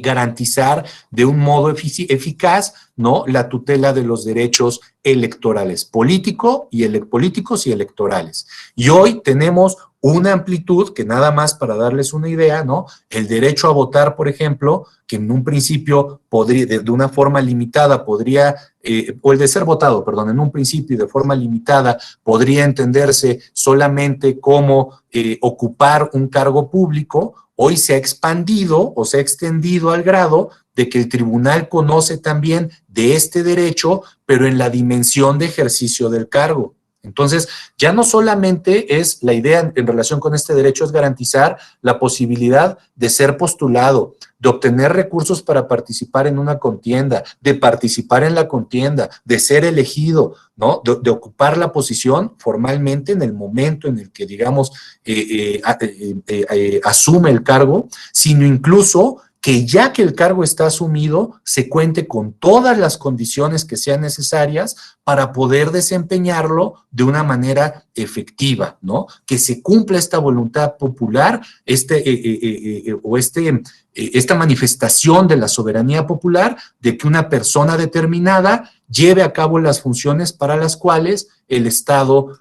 garantizar de un modo eficaz, ¿no?, la tutela de los derechos electorales, políticos y electorales. Y hoy tenemos una amplitud que, nada más para darles una idea, ¿no?, el derecho a votar, por ejemplo, que en un principio podría, de una forma limitada, podría, o el de ser votado, perdón, en un principio y de forma limitada, podría entenderse solamente como ocupar un cargo público. Hoy se ha expandido o se ha extendido al grado de que el tribunal conoce también de este derecho, pero en la dimensión de ejercicio del cargo. Entonces, ya no solamente es la idea en relación con este derecho, es garantizar la posibilidad de ser postulado, de obtener recursos para participar en una contienda, de participar en la contienda, de ser elegido, ¿no?, de ocupar la posición formalmente en el momento en el que, digamos, asume el cargo, sino incluso que ya que el cargo está asumido, se cuente con todas las condiciones que sean necesarias para poder desempeñarlo de una manera efectiva, ¿no? Que se cumpla esta voluntad popular, esta manifestación de la soberanía popular, de que una persona determinada lleve a cabo las funciones para las cuales el Estado,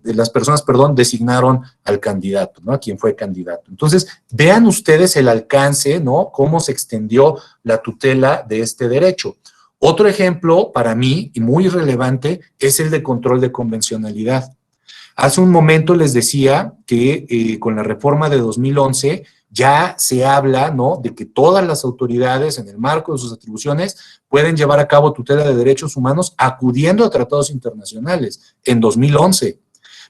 las personas, designaron al candidato, ¿no?, a quien fue candidato. Entonces, vean ustedes el alcance, ¿no?, cómo se extendió la tutela de este derecho. Otro ejemplo, para mí, y muy relevante, es el de control de convencionalidad. Hace un momento les decía que con la reforma de 2011 ya se habla, ¿no?, de que todas las autoridades, en el marco de sus atribuciones, pueden llevar a cabo tutela de derechos humanos acudiendo a tratados internacionales en 2011.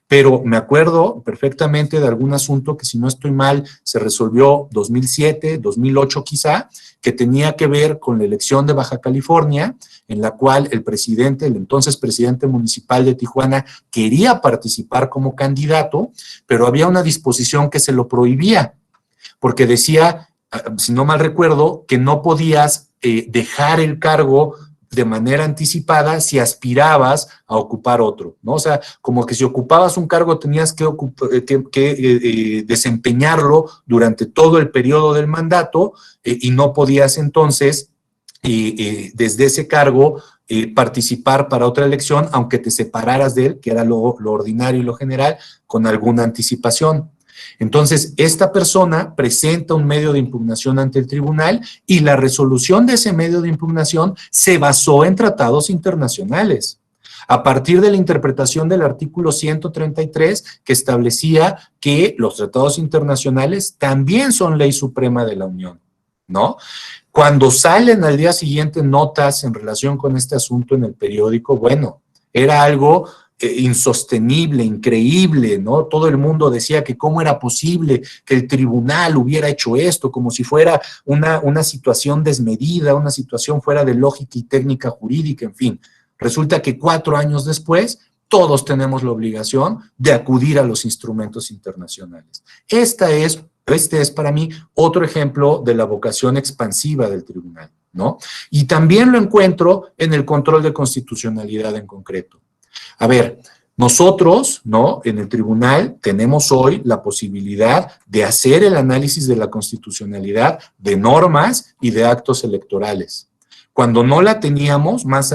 Pero me acuerdo perfectamente de algún asunto que, si no estoy mal, se resolvió 2007, 2008 quizá, que tenía que ver con la elección de Baja California, en la cual el presidente, el entonces presidente municipal de Tijuana, quería participar como candidato, pero había una disposición que se lo prohibía, porque decía, si no mal recuerdo, que no podías dejar el cargo de manera anticipada si aspirabas a ocupar otro, ¿no? O sea, como que si ocupabas un cargo tenías que desempeñarlo durante todo el periodo del mandato y no podías entonces, desde ese cargo, participar para otra elección, aunque te separaras de él, que era lo ordinario y lo general, con alguna anticipación. Entonces, esta persona presenta un medio de impugnación ante el tribunal y la resolución de ese medio de impugnación se basó en tratados internacionales, a partir de la interpretación del artículo 133, que establecía que los tratados internacionales también son ley suprema de la Unión, ¿no? Cuando salen al día siguiente notas en relación con este asunto en el periódico, bueno, era algo insostenible, increíble, ¿no? Todo el mundo decía que cómo era posible que el tribunal hubiera hecho esto, como si fuera una situación desmedida, una situación fuera de lógica y técnica jurídica, en fin. Resulta que 4 años después, todos tenemos la obligación de acudir a los instrumentos internacionales. Este es para mí otro ejemplo de la vocación expansiva del tribunal, ¿no? Y también lo encuentro en el control de constitucionalidad en concreto. A ver, nosotros, ¿no?, en el tribunal tenemos hoy la posibilidad de hacer el análisis de la constitucionalidad de normas y de actos electorales. Cuando no la teníamos, más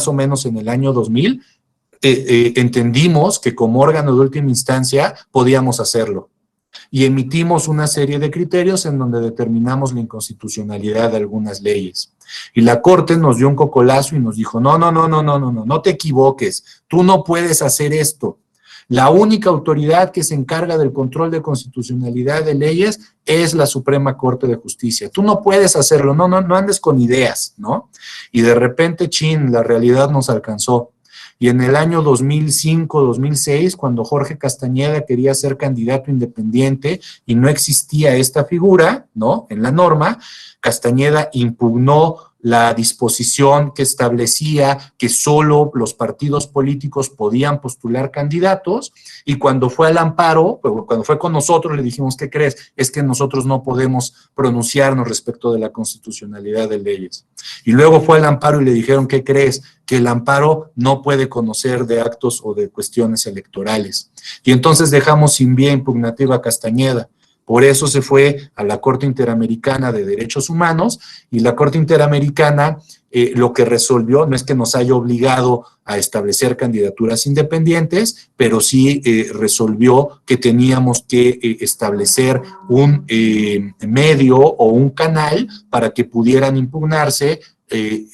o menos en el año 2000, entendimos que como órgano de última instancia podíamos hacerlo. Y emitimos una serie de criterios en donde determinamos la inconstitucionalidad de algunas leyes. Y la Corte nos dio un cocolazo y nos dijo, no te equivoques, tú no puedes hacer esto. La única autoridad que se encarga del control de constitucionalidad de leyes es la Suprema Corte de Justicia. Tú no puedes hacerlo, no andes con ideas, ¿no? Y de repente, la realidad nos alcanzó. Y en el año 2005-2006, cuando Jorge Castañeda quería ser candidato independiente y no existía esta figura, ¿no?, en la norma, Castañeda impugnó la disposición que establecía que solo los partidos políticos podían postular candidatos, y cuando fue al amparo, cuando fue con nosotros, le dijimos, ¿qué crees? Es que nosotros no podemos pronunciarnos respecto de la constitucionalidad de leyes. Y luego fue al amparo y le dijeron, ¿qué crees? Que el amparo no puede conocer de actos o de cuestiones electorales. Y entonces dejamos sin vía impugnativa a Castañeda. Por eso se fue a la Corte Interamericana de Derechos Humanos, y la Corte Interamericana lo que resolvió no es que nos haya obligado a establecer candidaturas independientes, pero sí resolvió que teníamos que establecer un medio o un canal para que pudieran impugnarse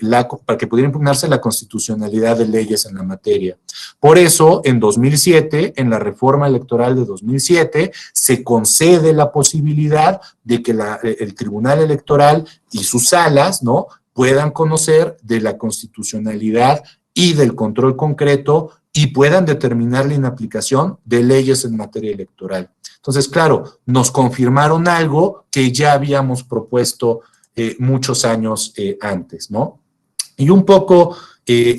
la constitucionalidad de leyes en la materia. Por eso, en 2007, en la reforma electoral de 2007, se concede la posibilidad de que el Tribunal Electoral y sus salas, ¿no?, puedan conocer de la constitucionalidad y del control concreto y puedan determinar la inaplicación de leyes en materia electoral. Entonces, claro, nos confirmaron algo que ya habíamos propuesto muchos años antes, ¿no? Y un poco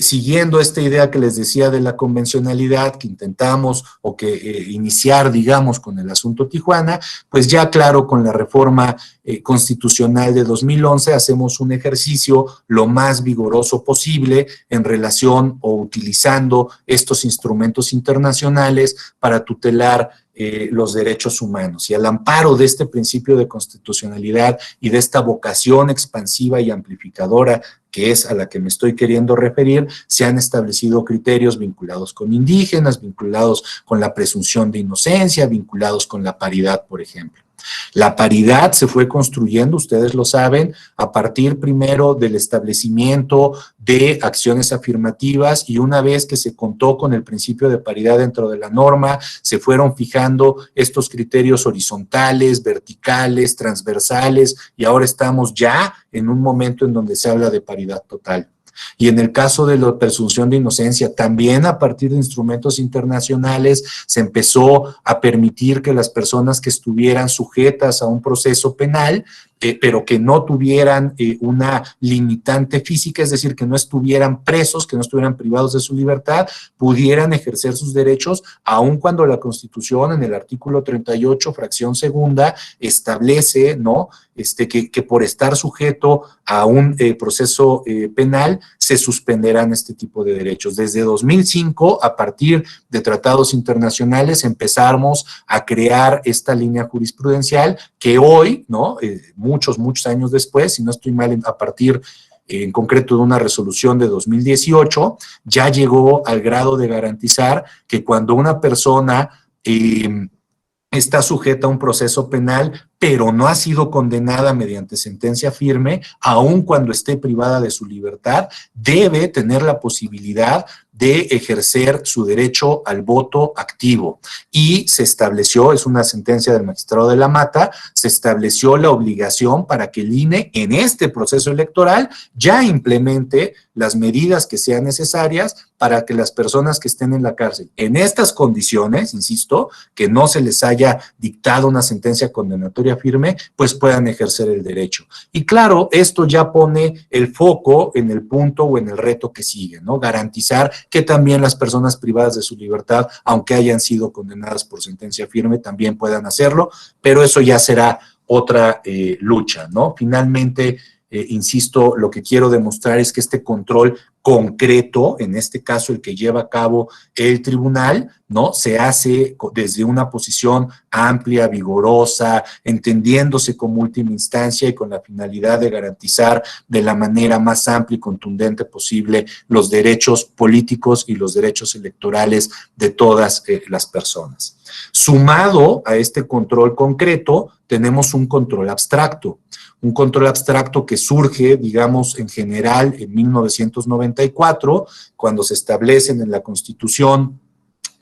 siguiendo esta idea que les decía de la convencionalidad que intentamos o que iniciar, digamos, con el asunto Tijuana, pues ya claro, con la reforma constitucional de 2011 hacemos un ejercicio lo más vigoroso posible en relación o utilizando estos instrumentos internacionales para tutelar los derechos humanos. Y al amparo de este principio de constitucionalidad y de esta vocación expansiva y amplificadora que es a la que me estoy queriendo referir, se han establecido criterios vinculados con indígenas, vinculados con la presunción de inocencia, vinculados con la paridad, por ejemplo. La paridad se fue construyendo, ustedes lo saben, a partir primero del establecimiento de acciones afirmativas, y una vez que se contó con el principio de paridad dentro de la norma, se fueron fijando estos criterios horizontales, verticales, transversales, y ahora estamos ya en un momento en donde se habla de paridad total. Y en el caso de la presunción de inocencia, también a partir de instrumentos internacionales se empezó a permitir que las personas que estuvieran sujetas a un proceso penal, pero que no tuvieran una limitante física, es decir, que no estuvieran presos, que no estuvieran privados de su libertad, pudieran ejercer sus derechos, aun cuando la Constitución en el artículo 38, fracción segunda, establece, ¿no?, que por estar sujeto a un proceso penal se suspenderán este tipo de derechos. Desde 2005, a partir de tratados internacionales, empezamos a crear esta línea jurisprudencial que hoy, ¿no?, muchos años después, si no estoy mal, a partir en concreto de una resolución de 2018, ya llegó al grado de garantizar que cuando una persona está sujeta a un proceso penal, pero no ha sido condenada mediante sentencia firme, aun cuando esté privada de su libertad, debe tener la posibilidad de ejercer su derecho al voto activo. Y se estableció, es una sentencia del magistrado de la Mata, se estableció la obligación para que el INE en este proceso electoral ya implemente las medidas que sean necesarias para que las personas que estén en la cárcel, en estas condiciones, insisto, que no se les haya dictado una sentencia condenatoria patria firme, pues puedan ejercer el derecho. Y claro, esto ya pone el foco en el punto o en el reto que sigue, ¿no? Garantizar que también las personas privadas de su libertad, aunque hayan sido condenadas por sentencia firme, también puedan hacerlo, pero eso ya será otra lucha, ¿no? Finalmente, insisto, lo que quiero demostrar es que este control concreto, en este caso el que lleva a cabo el tribunal, ¿no? Se hace desde una posición amplia, vigorosa, entendiéndose como última instancia y con la finalidad de garantizar de la manera más amplia y contundente posible los derechos políticos y los derechos electorales de todas las personas. Sumado a este control concreto, tenemos un control abstracto que surge, digamos, en general en 1994, cuando se establecen en la Constitución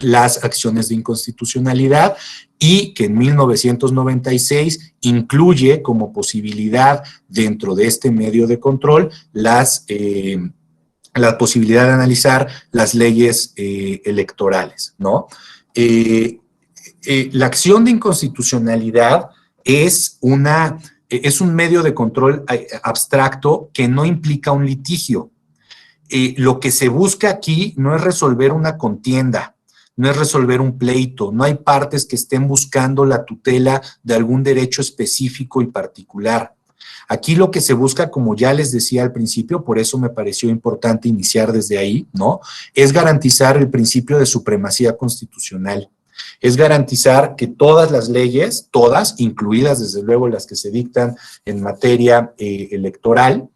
las acciones de inconstitucionalidad y que en 1996 incluye como posibilidad dentro de este medio de control la posibilidad de analizar las leyes electorales, ¿no? La acción de inconstitucionalidad es un medio de control abstracto que no implica un litigio. Lo que se busca aquí no es resolver una contienda, no es resolver un pleito, no hay partes que estén buscando la tutela de algún derecho específico y particular. Aquí lo que se busca, como ya les decía al principio, por eso me pareció importante iniciar desde ahí, ¿no? Es garantizar el principio de supremacía constitucional. Es garantizar que todas las leyes, todas, incluidas desde luego las que se dictan en materia electoral,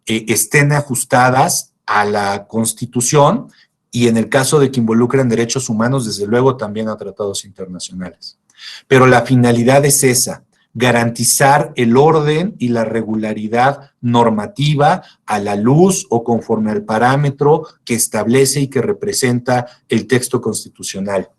estén ajustadas a la Constitución y en el caso de que involucren derechos humanos, desde luego también a tratados internacionales. Pero la finalidad es esa, garantizar el orden y la regularidad normativa a la luz o conforme al parámetro que establece y que representa el texto constitucional.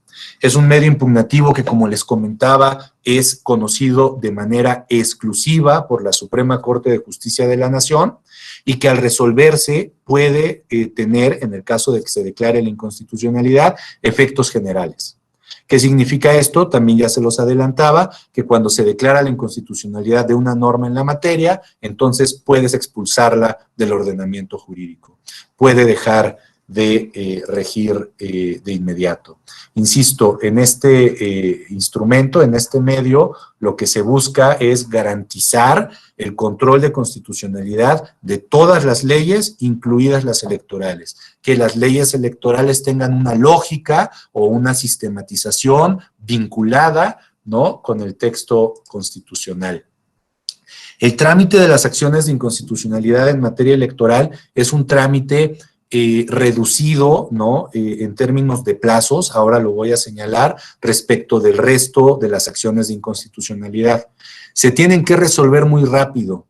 Es un medio impugnativo que, como les comentaba, es conocido de manera exclusiva por la Suprema Corte de Justicia de la Nación y que al resolverse puede tener, en el caso de que se declare la inconstitucionalidad, efectos generales. ¿Qué significa esto? También ya se los adelantaba, que cuando se declara la inconstitucionalidad de una norma en la materia, entonces puedes expulsarla del ordenamiento jurídico. Puede dejar de regir de inmediato. Insisto, en este instrumento, en este medio, lo que se busca es garantizar el control de constitucionalidad de todas las leyes, incluidas las electorales. Que las leyes electorales tengan una lógica o una sistematización vinculada, ¿no?, con el texto constitucional. El trámite de las acciones de inconstitucionalidad en materia electoral es un trámite reducido, ¿no?, en términos de plazos, ahora lo voy a señalar, respecto del resto de las acciones de inconstitucionalidad. Se tienen que resolver muy rápido.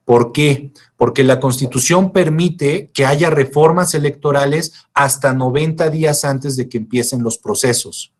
¿Por qué? Porque la Constitución permite que haya reformas electorales hasta 90 días antes de que empiecen los procesos.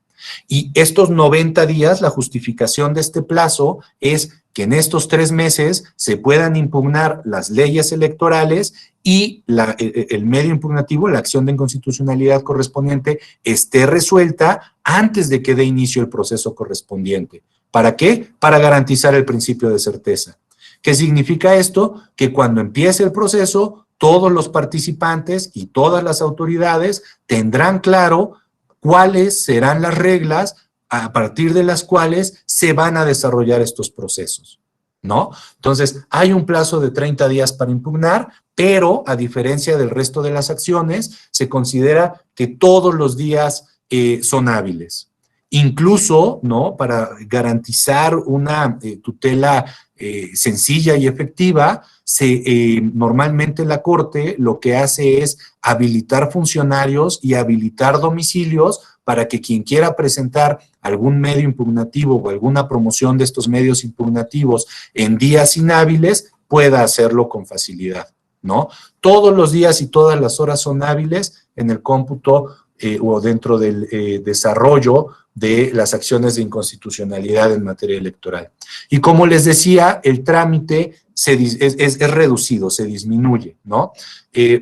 Y estos 90 días, la justificación de este plazo es que en estos 3 meses se puedan impugnar las leyes electorales y el medio impugnativo, la acción de inconstitucionalidad correspondiente, esté resuelta antes de que dé inicio el proceso correspondiente. ¿Para qué? Para garantizar el principio de certeza. ¿Qué significa esto? Que cuando empiece el proceso, todos los participantes y todas las autoridades tendrán claro cuáles serán las reglas a partir de las cuales se van a desarrollar estos procesos, ¿no? Entonces, hay un plazo de 30 días para impugnar, pero a diferencia del resto de las acciones, se considera que todos los días son hábiles. Incluso, ¿no?, para garantizar una tutela sencilla y efectiva, normalmente la Corte lo que hace es habilitar funcionarios y habilitar domicilios para que quien quiera presentar algún medio impugnativo o alguna promoción de estos medios impugnativos en días inhábiles pueda hacerlo con facilidad, ¿no? Todos los días y todas las horas son hábiles en el cómputo o dentro del desarrollo de las acciones de inconstitucionalidad en materia electoral. Y como les decía, el trámite es reducido, se disminuye, ¿no?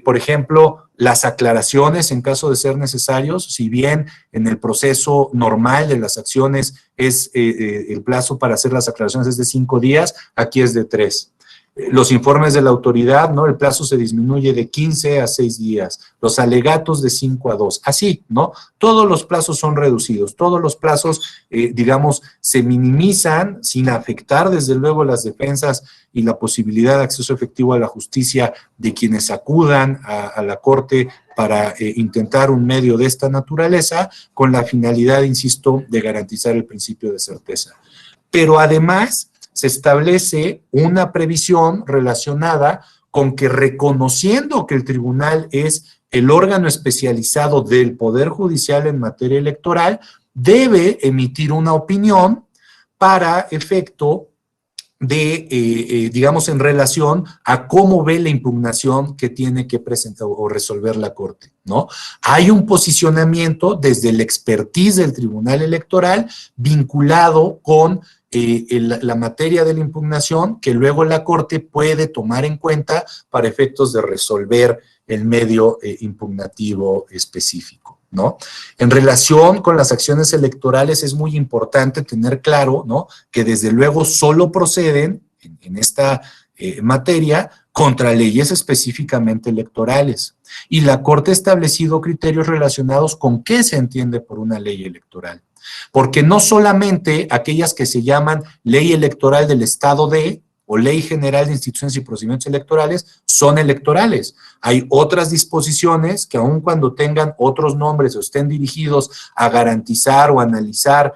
Por ejemplo, las aclaraciones en caso de ser necesarios, si bien en el proceso normal de las acciones es el plazo para hacer las aclaraciones es de 5 días, aquí es de 3. Los informes de la autoridad, ¿no? El plazo se disminuye de 15 a 6 días, los alegatos de 5 a 2, así, ¿no? Todos los plazos son reducidos, todos los plazos, digamos, se minimizan sin afectar, desde luego, las defensas y la posibilidad de acceso efectivo a la justicia de quienes acudan a la Corte para intentar un medio de esta naturaleza, con la finalidad, insisto, de garantizar el principio de certeza. Pero además se establece una previsión relacionada con que, reconociendo que el tribunal es el órgano especializado del Poder Judicial en materia electoral, debe emitir una opinión para efecto de, digamos, en relación a cómo ve la impugnación que tiene que presentar o resolver la Corte, ¿no? Hay un posicionamiento desde el expertise del Tribunal Electoral vinculado con la materia de la impugnación que luego la Corte puede tomar en cuenta para efectos de resolver el medio impugnativo específico, ¿no? En relación con las acciones electorales es muy importante tener claro, ¿no?, que desde luego solo proceden en esta materia contra leyes específicamente electorales. Y la Corte ha establecido criterios relacionados con qué se entiende por una ley electoral. Porque no solamente aquellas que se llaman ley electoral del Estado de o ley general de instituciones y procedimientos electorales son electorales. Hay otras disposiciones que aun cuando tengan otros nombres o estén dirigidos a garantizar o analizar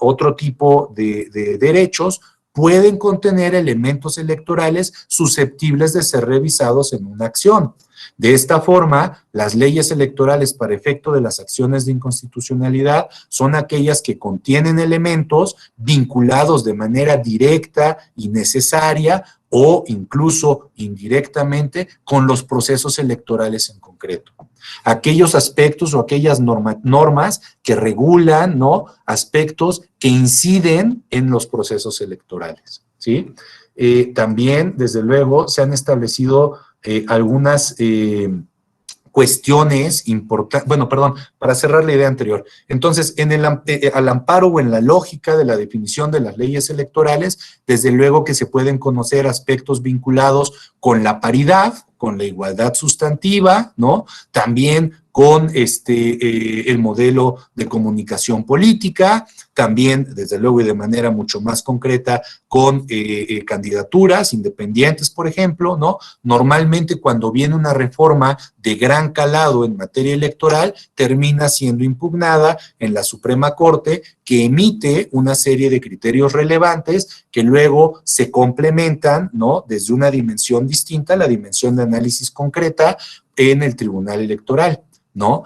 otro tipo de derechos, pueden contener elementos electorales susceptibles de ser revisados en una acción. De esta forma, las leyes electorales para efecto de las acciones de inconstitucionalidad son aquellas que contienen elementos vinculados de manera directa y necesaria o incluso indirectamente con los procesos electorales en concreto. Aquellos aspectos o aquellas normas que regulan, ¿no?, aspectos que inciden en los procesos electorales, ¿sí? También, desde luego, se han establecido algunas cuestiones importantes, bueno, perdón, para cerrar la idea anterior. Entonces, al amparo o en la lógica de la definición de las leyes electorales, desde luego que se pueden conocer aspectos vinculados con la paridad, con la igualdad sustantiva, ¿no? También con el modelo de comunicación política, también, desde luego y de manera mucho más concreta, con candidaturas independientes, por ejemplo, ¿no? Normalmente cuando viene una reforma de gran calado en materia electoral, termina siendo impugnada en la Suprema Corte, que emite una serie de criterios relevantes que luego se complementan, ¿no?, desde una dimensión distinta, la dimensión de análisis concreta en el Tribunal Electoral, ¿no?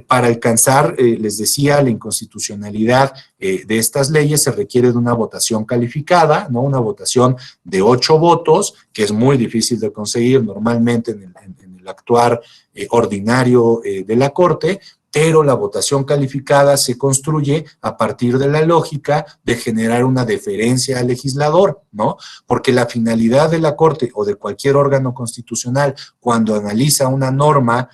Para alcanzar, les decía, la inconstitucionalidad de estas leyes se requiere de una votación calificada, ¿no? Una votación de 8 votos, que es muy difícil de conseguir normalmente en el actuar ordinario de la Corte, pero la votación calificada se construye a partir de la lógica de generar una deferencia al legislador, ¿no? Porque la finalidad de la Corte o de cualquier órgano constitucional cuando analiza una norma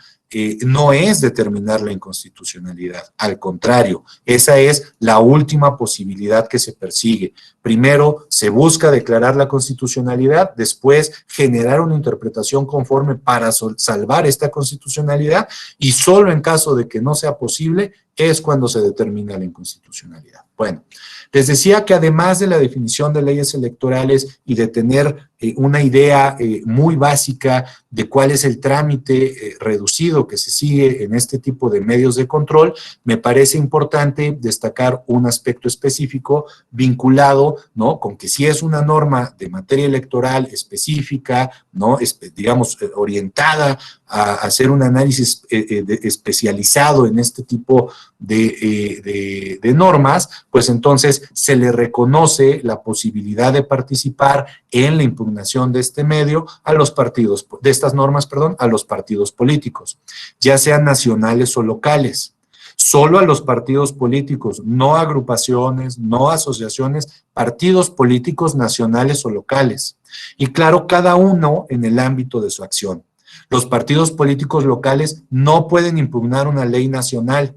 no es determinar la inconstitucionalidad, al contrario, esa es la última posibilidad que se persigue. Primero se busca declarar la constitucionalidad, después generar una interpretación conforme para salvar esta constitucionalidad y solo en caso de que no sea posible es cuando se determina la inconstitucionalidad. Bueno, les decía que además de la definición de leyes electorales y de tener una idea muy básica de cuál es el trámite reducido que se sigue en este tipo de medios de control, me parece importante destacar un aspecto específico vinculado, ¿no?, con que si es una norma de materia electoral específica, ¿no?, digamos, orientada a hacer un análisis especializado en este tipo de normas, pues entonces se le reconoce la posibilidad de participar en la impugnación de este medio a los partidos, de estas normas, perdón, a los partidos políticos, ya sean nacionales o locales. Solo a los partidos políticos, no agrupaciones, no asociaciones, partidos políticos nacionales o locales. Y claro, cada uno en el ámbito de su acción. Los partidos políticos locales no pueden impugnar una ley nacional.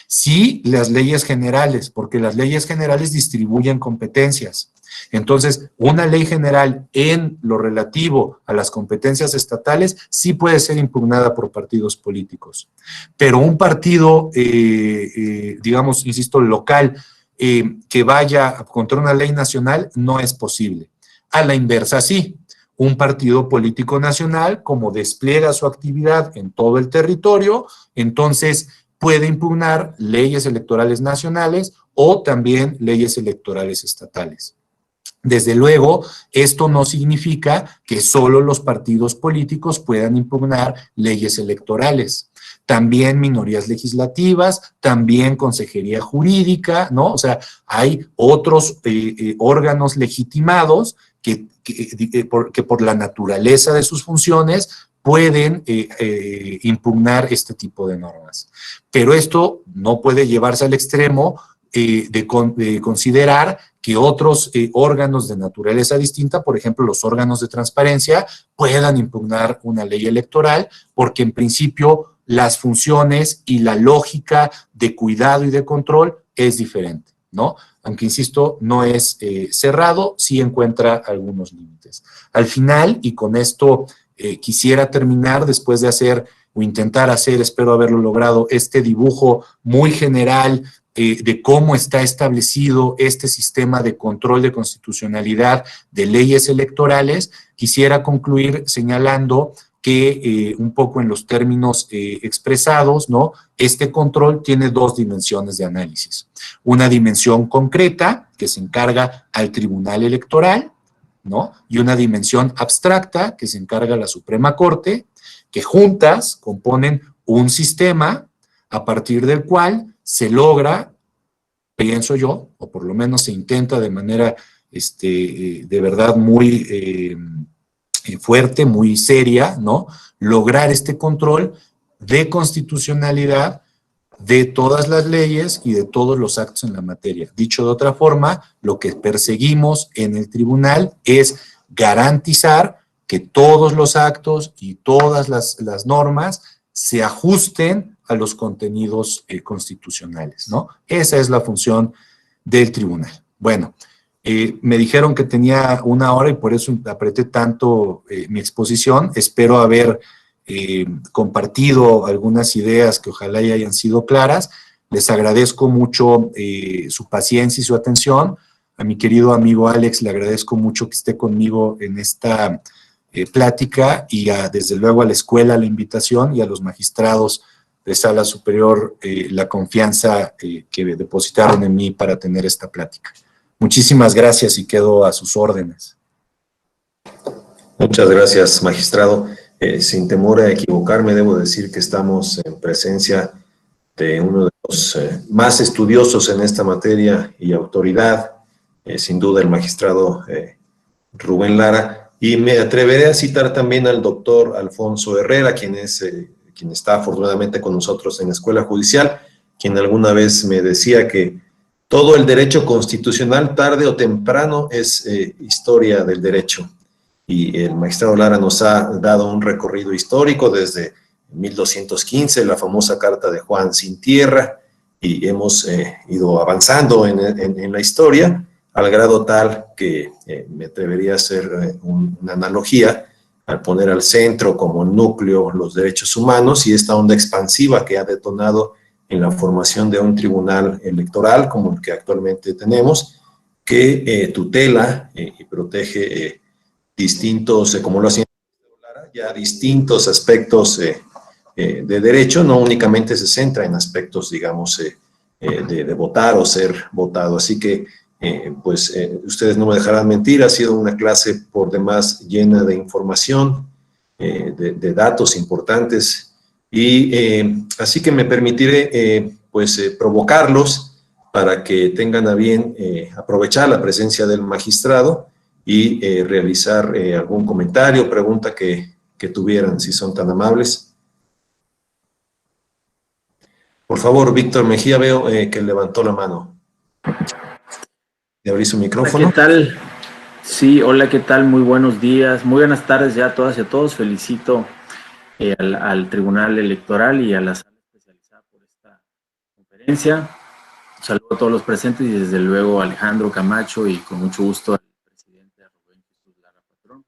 Sí, las leyes generales, porque las leyes generales distribuyen competencias. Entonces, una ley general en lo relativo a las competencias estatales sí puede ser impugnada por partidos políticos. Pero un partido, digamos, insisto, local, que vaya contra una ley nacional no es posible. A la inversa, sí. Un partido político nacional, como despliega su actividad en todo el territorio, entonces puede impugnar leyes electorales nacionales o también leyes electorales estatales. Desde luego, esto no significa que solo los partidos políticos puedan impugnar leyes electorales. También minorías legislativas, también consejería jurídica, ¿no? O sea, hay otros órganos legitimados que por la naturaleza de sus funciones pueden impugnar este tipo de normas. Pero esto no puede llevarse al extremo de considerar que otros órganos de naturaleza distinta, por ejemplo, los órganos de transparencia, puedan impugnar una ley electoral, porque en principio las funciones y la lógica de cuidado y de control es diferente, ¿no? Aunque, insisto, no es cerrado, sí encuentra algunos límites. Al final, y con esto quisiera terminar, después de hacer o intentar hacer, espero haberlo logrado, este dibujo muy general de cómo está establecido este sistema de control de constitucionalidad de leyes electorales, quisiera concluir señalando que un poco en los términos expresados, ¿no? Este control tiene dos dimensiones de análisis. Una dimensión concreta, que se encarga al Tribunal Electoral, ¿no? Y una dimensión abstracta, que se encarga a la Suprema Corte, que juntas componen un sistema a partir del cual se logra, pienso yo, o por lo menos se intenta de manera de verdad muy fuerte, muy seria, ¿no? Lograr este control de constitucionalidad de todas las leyes y de todos los actos en la materia. Dicho de otra forma, lo que perseguimos en el tribunal es garantizar que todos los actos y todas las normas se ajusten a los contenidos constitucionales, ¿no? Esa es la función del tribunal. Bueno, me dijeron que tenía 1 hora y por eso apreté tanto mi exposición. Espero haber compartido algunas ideas que ojalá ya hayan sido claras. Les agradezco mucho su paciencia y su atención. A mi querido amigo Alex le agradezco mucho que esté conmigo en esta plática y desde luego a la escuela la invitación y a los magistrados de Sala Superior la confianza que depositaron en mí para tener esta plática. Muchísimas gracias y quedo a sus órdenes. Muchas gracias, magistrado. Sin temor a equivocarme, debo decir que estamos en presencia de uno de los más estudiosos en esta materia y autoridad, sin duda el magistrado Rubén Lara, y me atreveré a citar también al doctor Alfonso Herrera, quien está afortunadamente con nosotros en la Escuela Judicial, quien alguna vez me decía que todo el derecho constitucional, tarde o temprano, es historia del derecho. Y el magistrado Lara nos ha dado un recorrido histórico desde 1215, la famosa Carta de Juan sin Tierra, y hemos ido avanzando en la historia, al grado tal que me atrevería a hacer una analogía al poner al centro como núcleo los derechos humanos y esta onda expansiva que ha detonado en la formación de un tribunal electoral como el que actualmente tenemos, que tutela y protege distintos, como lo hacía ya distintos aspectos de derecho, no únicamente se centra en aspectos, digamos, de votar o ser votado. Así que, ustedes no me dejarán mentir, ha sido una clase por demás llena de información, de datos importantes, y así que me permitiré, provocarlos para que tengan a bien aprovechar la presencia del magistrado y realizar algún comentario o pregunta que tuvieran, si son tan amables. Por favor, Víctor Mejía, veo que levantó la mano. ¿De abrir su micrófono? Hola, ¿qué tal? Sí, hola, ¿qué tal? Muy buenos días, muy buenas tardes ya a todas y a todos. Felicito al Tribunal Electoral y a la sala especializada por esta conferencia. Saludo a todos los presentes y desde luego a Alejandro Camacho y con mucho gusto al presidente Rubén Jesús Lara Patrón.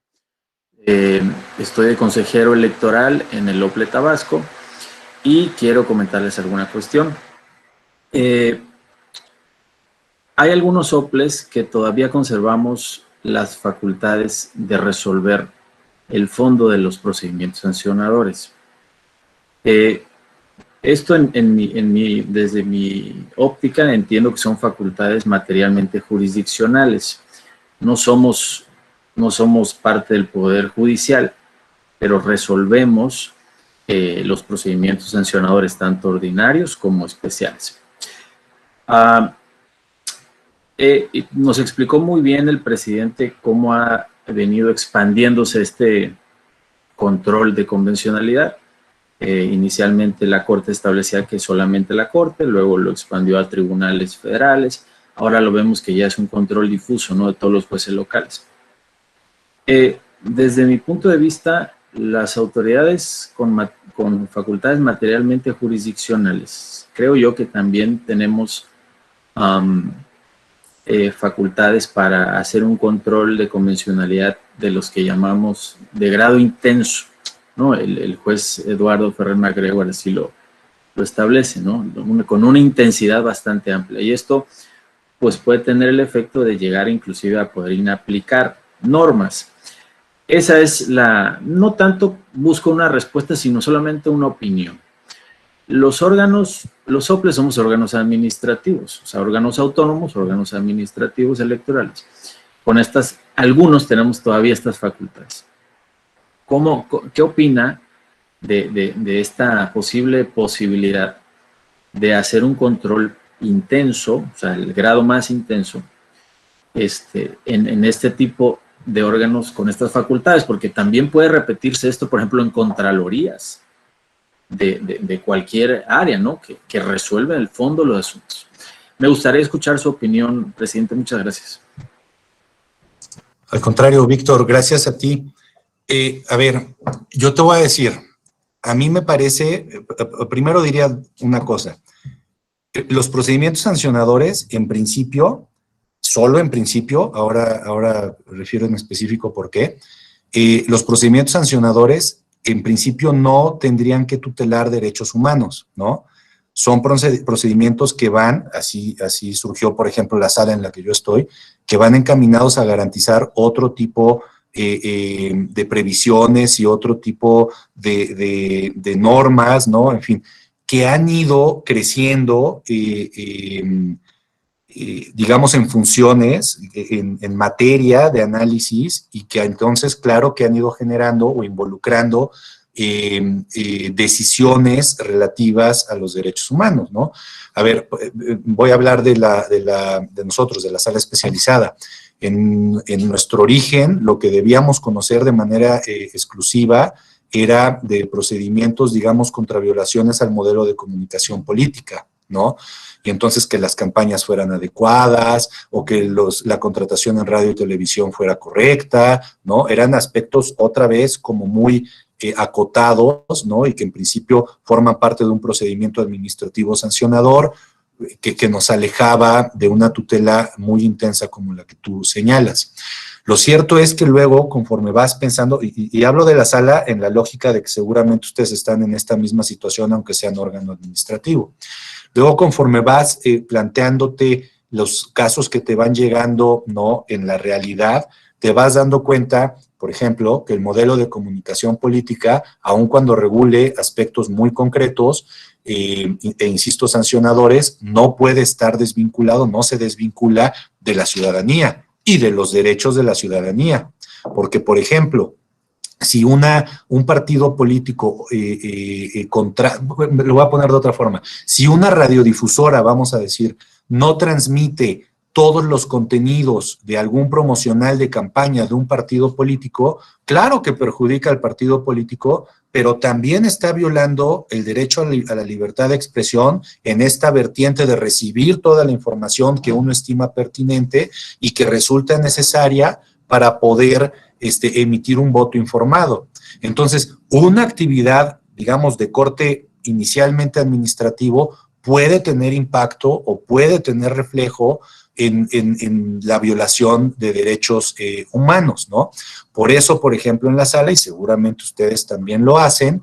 Estoy de consejero electoral en el OPLE Tabasco y quiero comentarles alguna cuestión. Hay algunos OPLES que todavía conservamos las facultades de resolver el fondo de los procedimientos sancionadores. Esto desde mi óptica entiendo que son facultades materialmente jurisdiccionales. No somos parte del Poder Judicial, pero resolvemos los procedimientos sancionadores tanto ordinarios como especiales. Nos explicó muy bien el presidente cómo ha venido expandiéndose este control de convencionalidad. Inicialmente la Corte establecía que solamente la Corte, luego lo expandió a tribunales federales, ahora lo vemos que ya es un control difuso, ¿no?, de todos los jueces locales. Desde mi punto de vista, las autoridades con facultades materialmente jurisdiccionales, creo yo que también tenemos facultades para hacer un control de convencionalidad de los que llamamos de grado intenso, ¿no? El juez Eduardo Ferrer MacGregor así lo establece, ¿no?, con una intensidad bastante amplia. Y esto pues puede tener el efecto de llegar inclusive a poder inaplicar normas. Esa es no tanto busco una respuesta, sino solamente una opinión. Los OPLES somos órganos administrativos, o sea, órganos autónomos, órganos administrativos electorales. Con algunos tenemos todavía estas facultades. ¿Qué opina de esta posibilidad de hacer un control intenso, o sea, el grado más intenso, en este tipo de órganos con estas facultades? Porque también puede repetirse esto, por ejemplo, en contralorías de cualquier área, ¿no?, que resuelve en el fondo los asuntos. Me gustaría escuchar su opinión, presidente. Muchas gracias. Al contrario, Víctor, gracias a ti. A ver, yo te voy a decir, a mí me parece, primero diría una cosa, los procedimientos sancionadores, en principio, solo en principio, ahora refiero en específico por qué, los procedimientos sancionadores, en principio, no tendrían que tutelar derechos humanos, ¿no? Son procedimientos que van, así surgió, por ejemplo, la sala en la que yo estoy, que van encaminados a garantizar otro tipo de previsiones y otro tipo de normas, ¿no? En fin, que han ido creciendo, digamos, en funciones, en materia de análisis, y que entonces, claro, que han ido generando o involucrando decisiones relativas a los derechos humanos, ¿no? A ver, voy a hablar de nosotros, de la sala especializada. En nuestro origen, lo que debíamos conocer de manera exclusiva era de procedimientos, digamos, contra violaciones al modelo de comunicación política, ¿no? Y entonces que las campañas fueran adecuadas o que la contratación en radio y televisión fuera correcta, ¿no? Eran aspectos otra vez como muy acotados, ¿no? Y que en principio forman parte de un procedimiento administrativo sancionador que nos alejaba de una tutela muy intensa como la que tú señalas. Lo cierto es que luego, conforme vas pensando, y hablo de la sala en la lógica de que seguramente ustedes están en esta misma situación, aunque sean órgano administrativo. Luego, conforme vas planteándote los casos que te van llegando, ¿no?, en la realidad, te vas dando cuenta, por ejemplo, que el modelo de comunicación política, aun cuando regule aspectos muy concretos, insisto, sancionadores, no puede estar desvinculado, no se desvincula de la ciudadanía y de los derechos de la ciudadanía. Porque, por ejemplo, si un partido político, lo voy a poner de otra forma, si una radiodifusora, vamos a decir, no transmite todos los contenidos de algún promocional de campaña de un partido político, claro que perjudica al partido político, pero también está violando el derecho a la libertad de expresión en esta vertiente de recibir toda la información que uno estima pertinente y que resulta necesaria para poder emitir un voto informado. Entonces, una actividad, digamos, de corte inicialmente administrativo puede tener impacto o puede tener reflejo en la violación de derechos humanos, ¿no? Por eso, por ejemplo, en la sala, y seguramente ustedes también lo hacen,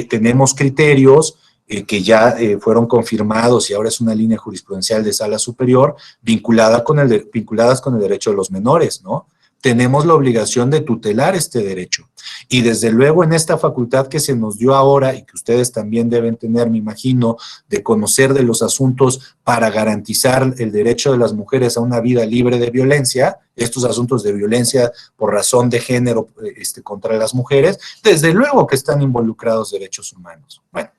tenemos criterios que ya fueron confirmados y ahora es una línea jurisprudencial de sala superior vinculadas con el derecho de los menores, ¿no? Tenemos la obligación de tutelar este derecho. Y desde luego en esta facultad que se nos dio ahora y que ustedes también deben tener, me imagino, de conocer de los asuntos para garantizar el derecho de las mujeres a una vida libre de violencia, estos asuntos de violencia por razón de género contra las mujeres, desde luego que están involucrados derechos humanos. Bueno,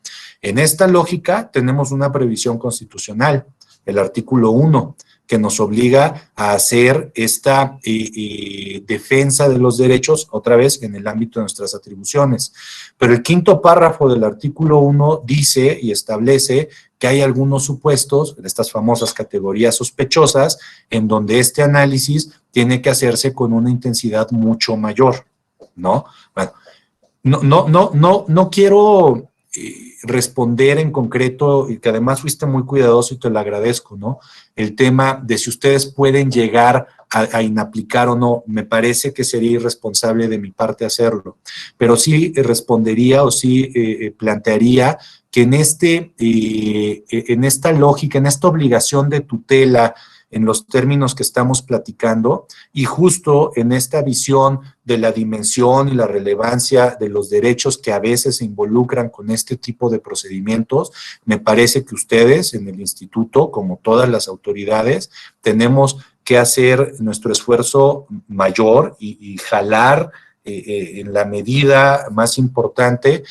en esta lógica tenemos una previsión constitucional, el artículo 1, que nos obliga a hacer esta defensa de los derechos, otra vez, en el ámbito de nuestras atribuciones. Pero el quinto párrafo del artículo 1 dice y establece que hay algunos supuestos, de estas famosas categorías sospechosas, en donde este análisis tiene que hacerse con una intensidad mucho mayor, ¿no? Bueno, no quiero responder en concreto, y que además fuiste muy cuidadoso y te lo agradezco, ¿no? El tema de si ustedes pueden llegar a inaplicar o no, me parece que sería irresponsable de mi parte hacerlo, pero sí respondería o sí plantearía que en esta lógica, en esta obligación de tutela, en los términos que estamos platicando, y justo en esta visión de la dimensión y la relevancia de los derechos que a veces se involucran con este tipo de procedimientos, me parece que ustedes en el instituto, como todas las autoridades, tenemos que hacer nuestro esfuerzo mayor y jalar en la medida más importante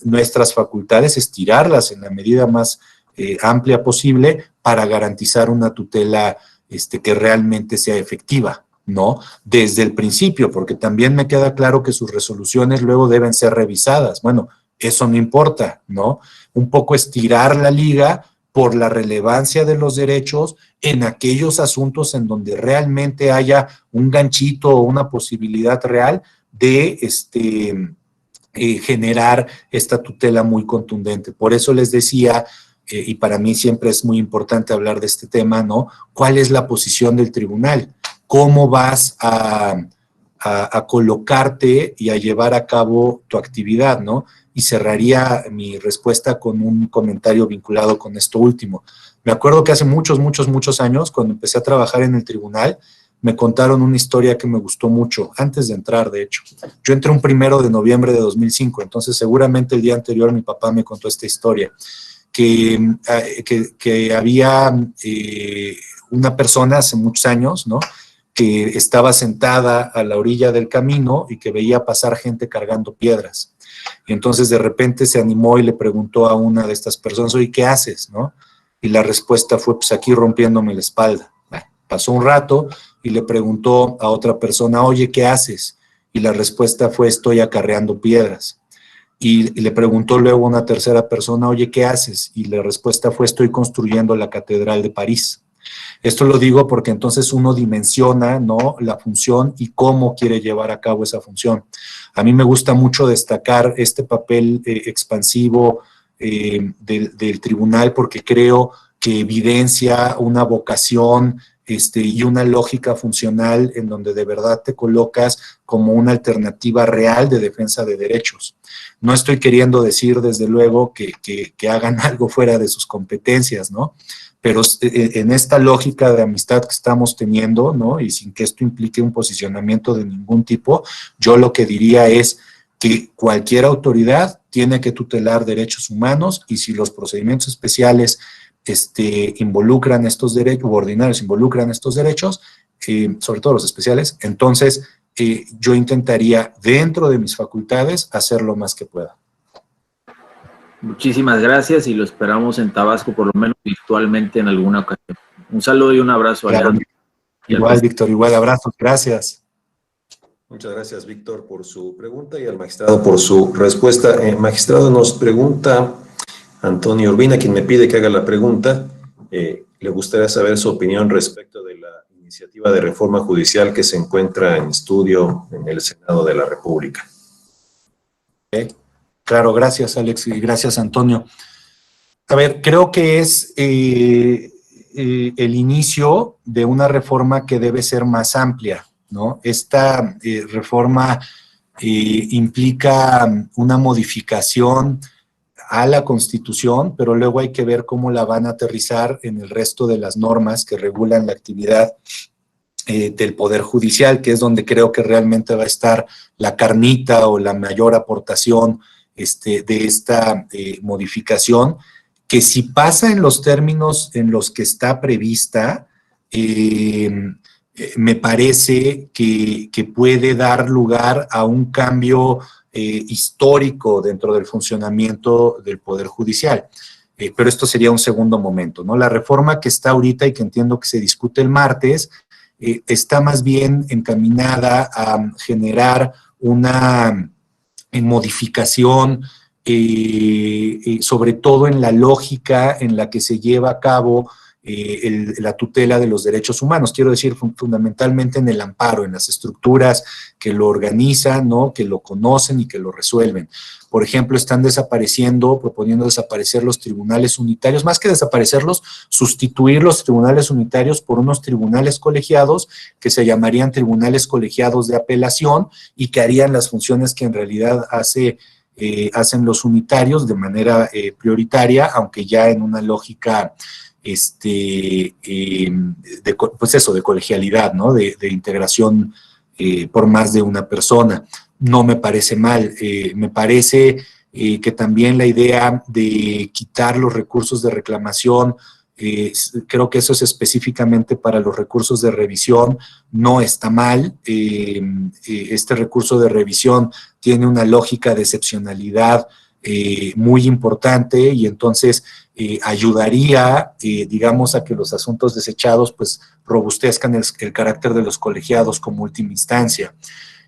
nuestras facultades, estirarlas en la medida más amplia posible para garantizar una tutela que realmente sea efectiva, ¿no? Desde el principio, porque también me queda claro que sus resoluciones luego deben ser revisadas. Bueno, eso no importa, ¿no? Un poco estirar la liga por la relevancia de los derechos en aquellos asuntos en donde realmente haya un ganchito o una posibilidad real de generar esta tutela muy contundente. Por eso les decía, y para mí siempre es muy importante hablar de este tema, ¿no? ¿Cuál es la posición del tribunal? ¿Cómo vas a colocarte y a llevar a cabo tu actividad, ¿no? Y cerraría mi respuesta con un comentario vinculado con esto último. Me acuerdo que hace muchos años, cuando empecé a trabajar en el tribunal, me contaron una historia que me gustó mucho, antes de entrar, de hecho. Yo entré un 1 de noviembre de 2005, entonces seguramente el día anterior mi papá me contó esta historia. Que había una persona hace muchos años, ¿no?, que estaba sentada a la orilla del camino y que veía pasar gente cargando piedras. Y entonces de repente se animó y le preguntó a una de estas personas, oye, ¿qué haces?, ¿no? Y la respuesta fue, pues aquí rompiéndome la espalda. Bueno, pasó un rato y le preguntó a otra persona, oye, ¿qué haces? Y la respuesta fue, estoy acarreando piedras. Y le preguntó luego a una tercera persona, oye, ¿qué haces? Y la respuesta fue, estoy construyendo la Catedral de París. Esto lo digo porque entonces uno dimensiona, ¿no?, la función y cómo quiere llevar a cabo esa función. A mí me gusta mucho destacar este papel expansivo del tribunal porque creo que evidencia una vocación y una lógica funcional en donde de verdad te colocas como una alternativa real de defensa de derechos. No estoy queriendo decir, desde luego, que hagan algo fuera de sus competencias, ¿no? Pero en esta lógica de amistad que estamos teniendo, ¿no?, y sin que esto implique un posicionamiento de ningún tipo, yo lo que diría es que cualquier autoridad tiene que tutelar derechos humanos y si los procedimientos especiales involucran estos derechos, o ordinarios involucran estos derechos, sobre todo los especiales, entonces yo intentaría, dentro de mis facultades, hacer lo más que pueda. Muchísimas gracias y lo esperamos en Tabasco, por lo menos virtualmente en alguna ocasión. Un saludo y un abrazo. Claro, igual, Víctor, igual, abrazos, gracias. Muchas gracias, Víctor, por su pregunta y al magistrado por su respuesta. Magistrado, nos pregunta Antonio Urbina, quien me pide que haga la pregunta. Le gustaría saber su opinión respecto de la iniciativa de reforma judicial que se encuentra en estudio en el Senado de la República. Claro, gracias Alex y gracias Antonio. A ver, creo que es el inicio de una reforma que debe ser más amplia, ¿no? Esta reforma implica una modificación a la Constitución, pero luego hay que ver cómo la van a aterrizar en el resto de las normas que regulan la actividad del Poder Judicial, que es donde creo que realmente va a estar la carnita o la mayor aportación de esta modificación, que si pasa en los términos en los que está prevista, me parece que puede dar lugar a un cambio histórico dentro del funcionamiento del Poder Judicial. Pero esto sería un segundo momento, ¿no? La reforma que está ahorita y que entiendo que se discute el martes, está más bien encaminada a generar una modificación, sobre todo en la lógica en la que se lleva a cabo la tutela de los derechos humanos. Quiero decir, fundamentalmente en el amparo, en las estructuras que lo organizan, ¿no? Que lo conocen y que lo resuelven. Por ejemplo, están proponiendo desaparecer los tribunales unitarios, más que desaparecerlos, sustituir los tribunales unitarios por unos tribunales colegiados que se llamarían tribunales colegiados de apelación y que harían las funciones que en realidad hacen los unitarios de manera prioritaria, aunque ya en una lógica de colegialidad, ¿no? De integración por más de una persona. No me parece mal. Me parece que también la idea de quitar los recursos de reclamación, creo que eso es específicamente para los recursos de revisión, no está mal. Este recurso de revisión tiene una lógica de excepcionalidad muy importante y entonces ayudaría, digamos, a que los asuntos desechados pues robustezcan el carácter de los colegiados como última instancia.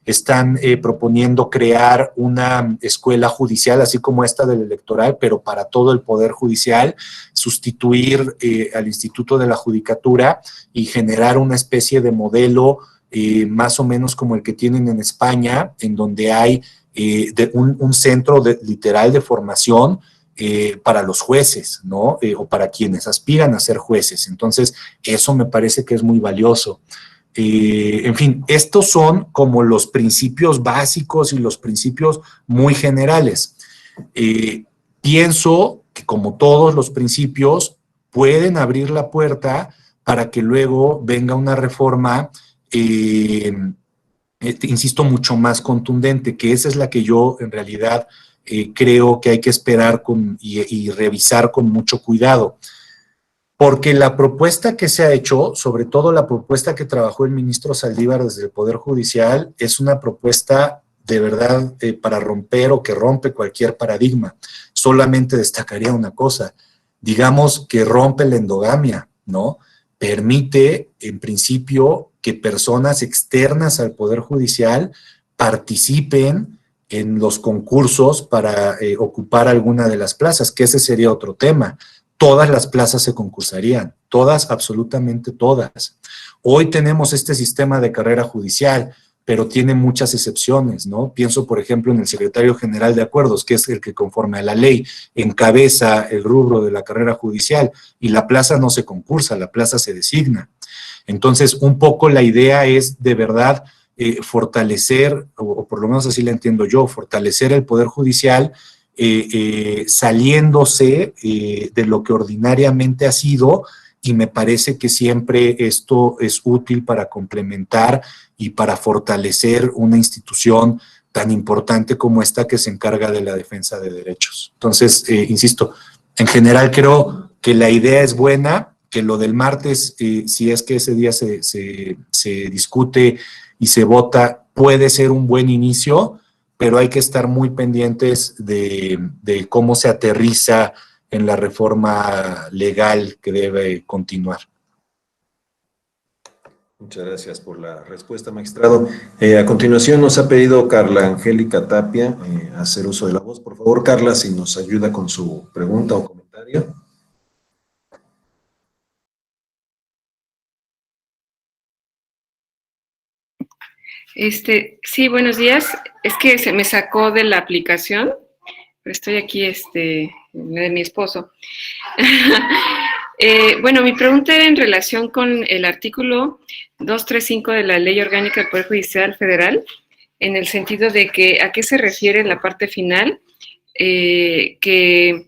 Están proponiendo crear una escuela judicial, así como esta del electoral, pero para todo el Poder Judicial, sustituir al Instituto de la Judicatura y generar una especie de modelo más o menos como el que tienen en España, en donde hay un centro literal de formación para los jueces, ¿no? O para quienes aspiran a ser jueces. Entonces, eso me parece que es muy valioso. En fin, estos son como los principios básicos y los principios muy generales. Pienso que como todos los principios pueden abrir la puerta para que luego venga una reforma, insisto, mucho más contundente, que esa es la que yo en realidad creo que hay que esperar y revisar con mucho cuidado. Porque la propuesta que se ha hecho, sobre todo la propuesta que trabajó el ministro Saldívar desde el Poder Judicial, es una propuesta de verdad para romper o que rompe cualquier paradigma. Solamente destacaría una cosa, digamos que rompe la endogamia, ¿no? Permite, en principio, que personas externas al Poder Judicial participen en los concursos para ocupar alguna de las plazas, que ese sería otro tema. Todas las plazas se concursarían, todas, absolutamente todas. Hoy tenemos este sistema de carrera judicial, pero tiene muchas excepciones, ¿no? Pienso, por ejemplo, en el secretario general de acuerdos, que es el que conforme a la ley encabeza el rubro de la carrera judicial, y la plaza no se concursa, la plaza se designa. Entonces, un poco la idea es de verdad fortalecer, o por lo menos así la entiendo yo, fortalecer el Poder Judicial, saliéndose de lo que ordinariamente ha sido, y me parece que siempre esto es útil para complementar y para fortalecer una institución tan importante como esta que se encarga de la defensa de derechos. Entonces, insisto, en general creo que la idea es buena, que lo del martes, si es que ese día se discute y se vota, puede ser un buen inicio, pero hay que estar muy pendientes de cómo se aterriza en la reforma legal que debe continuar. Muchas gracias por la respuesta, magistrado. A continuación nos ha pedido Carla Angélica Tapia hacer uso de la voz. Por favor, Carla, si nos ayuda con su pregunta o comentario. Sí, buenos días. Es que se me sacó de la aplicación, pero estoy aquí, la de mi esposo. Bueno, mi pregunta era en relación con el artículo 235 de la Ley Orgánica del Poder Judicial Federal, en el sentido de que a qué se refiere en la parte final, que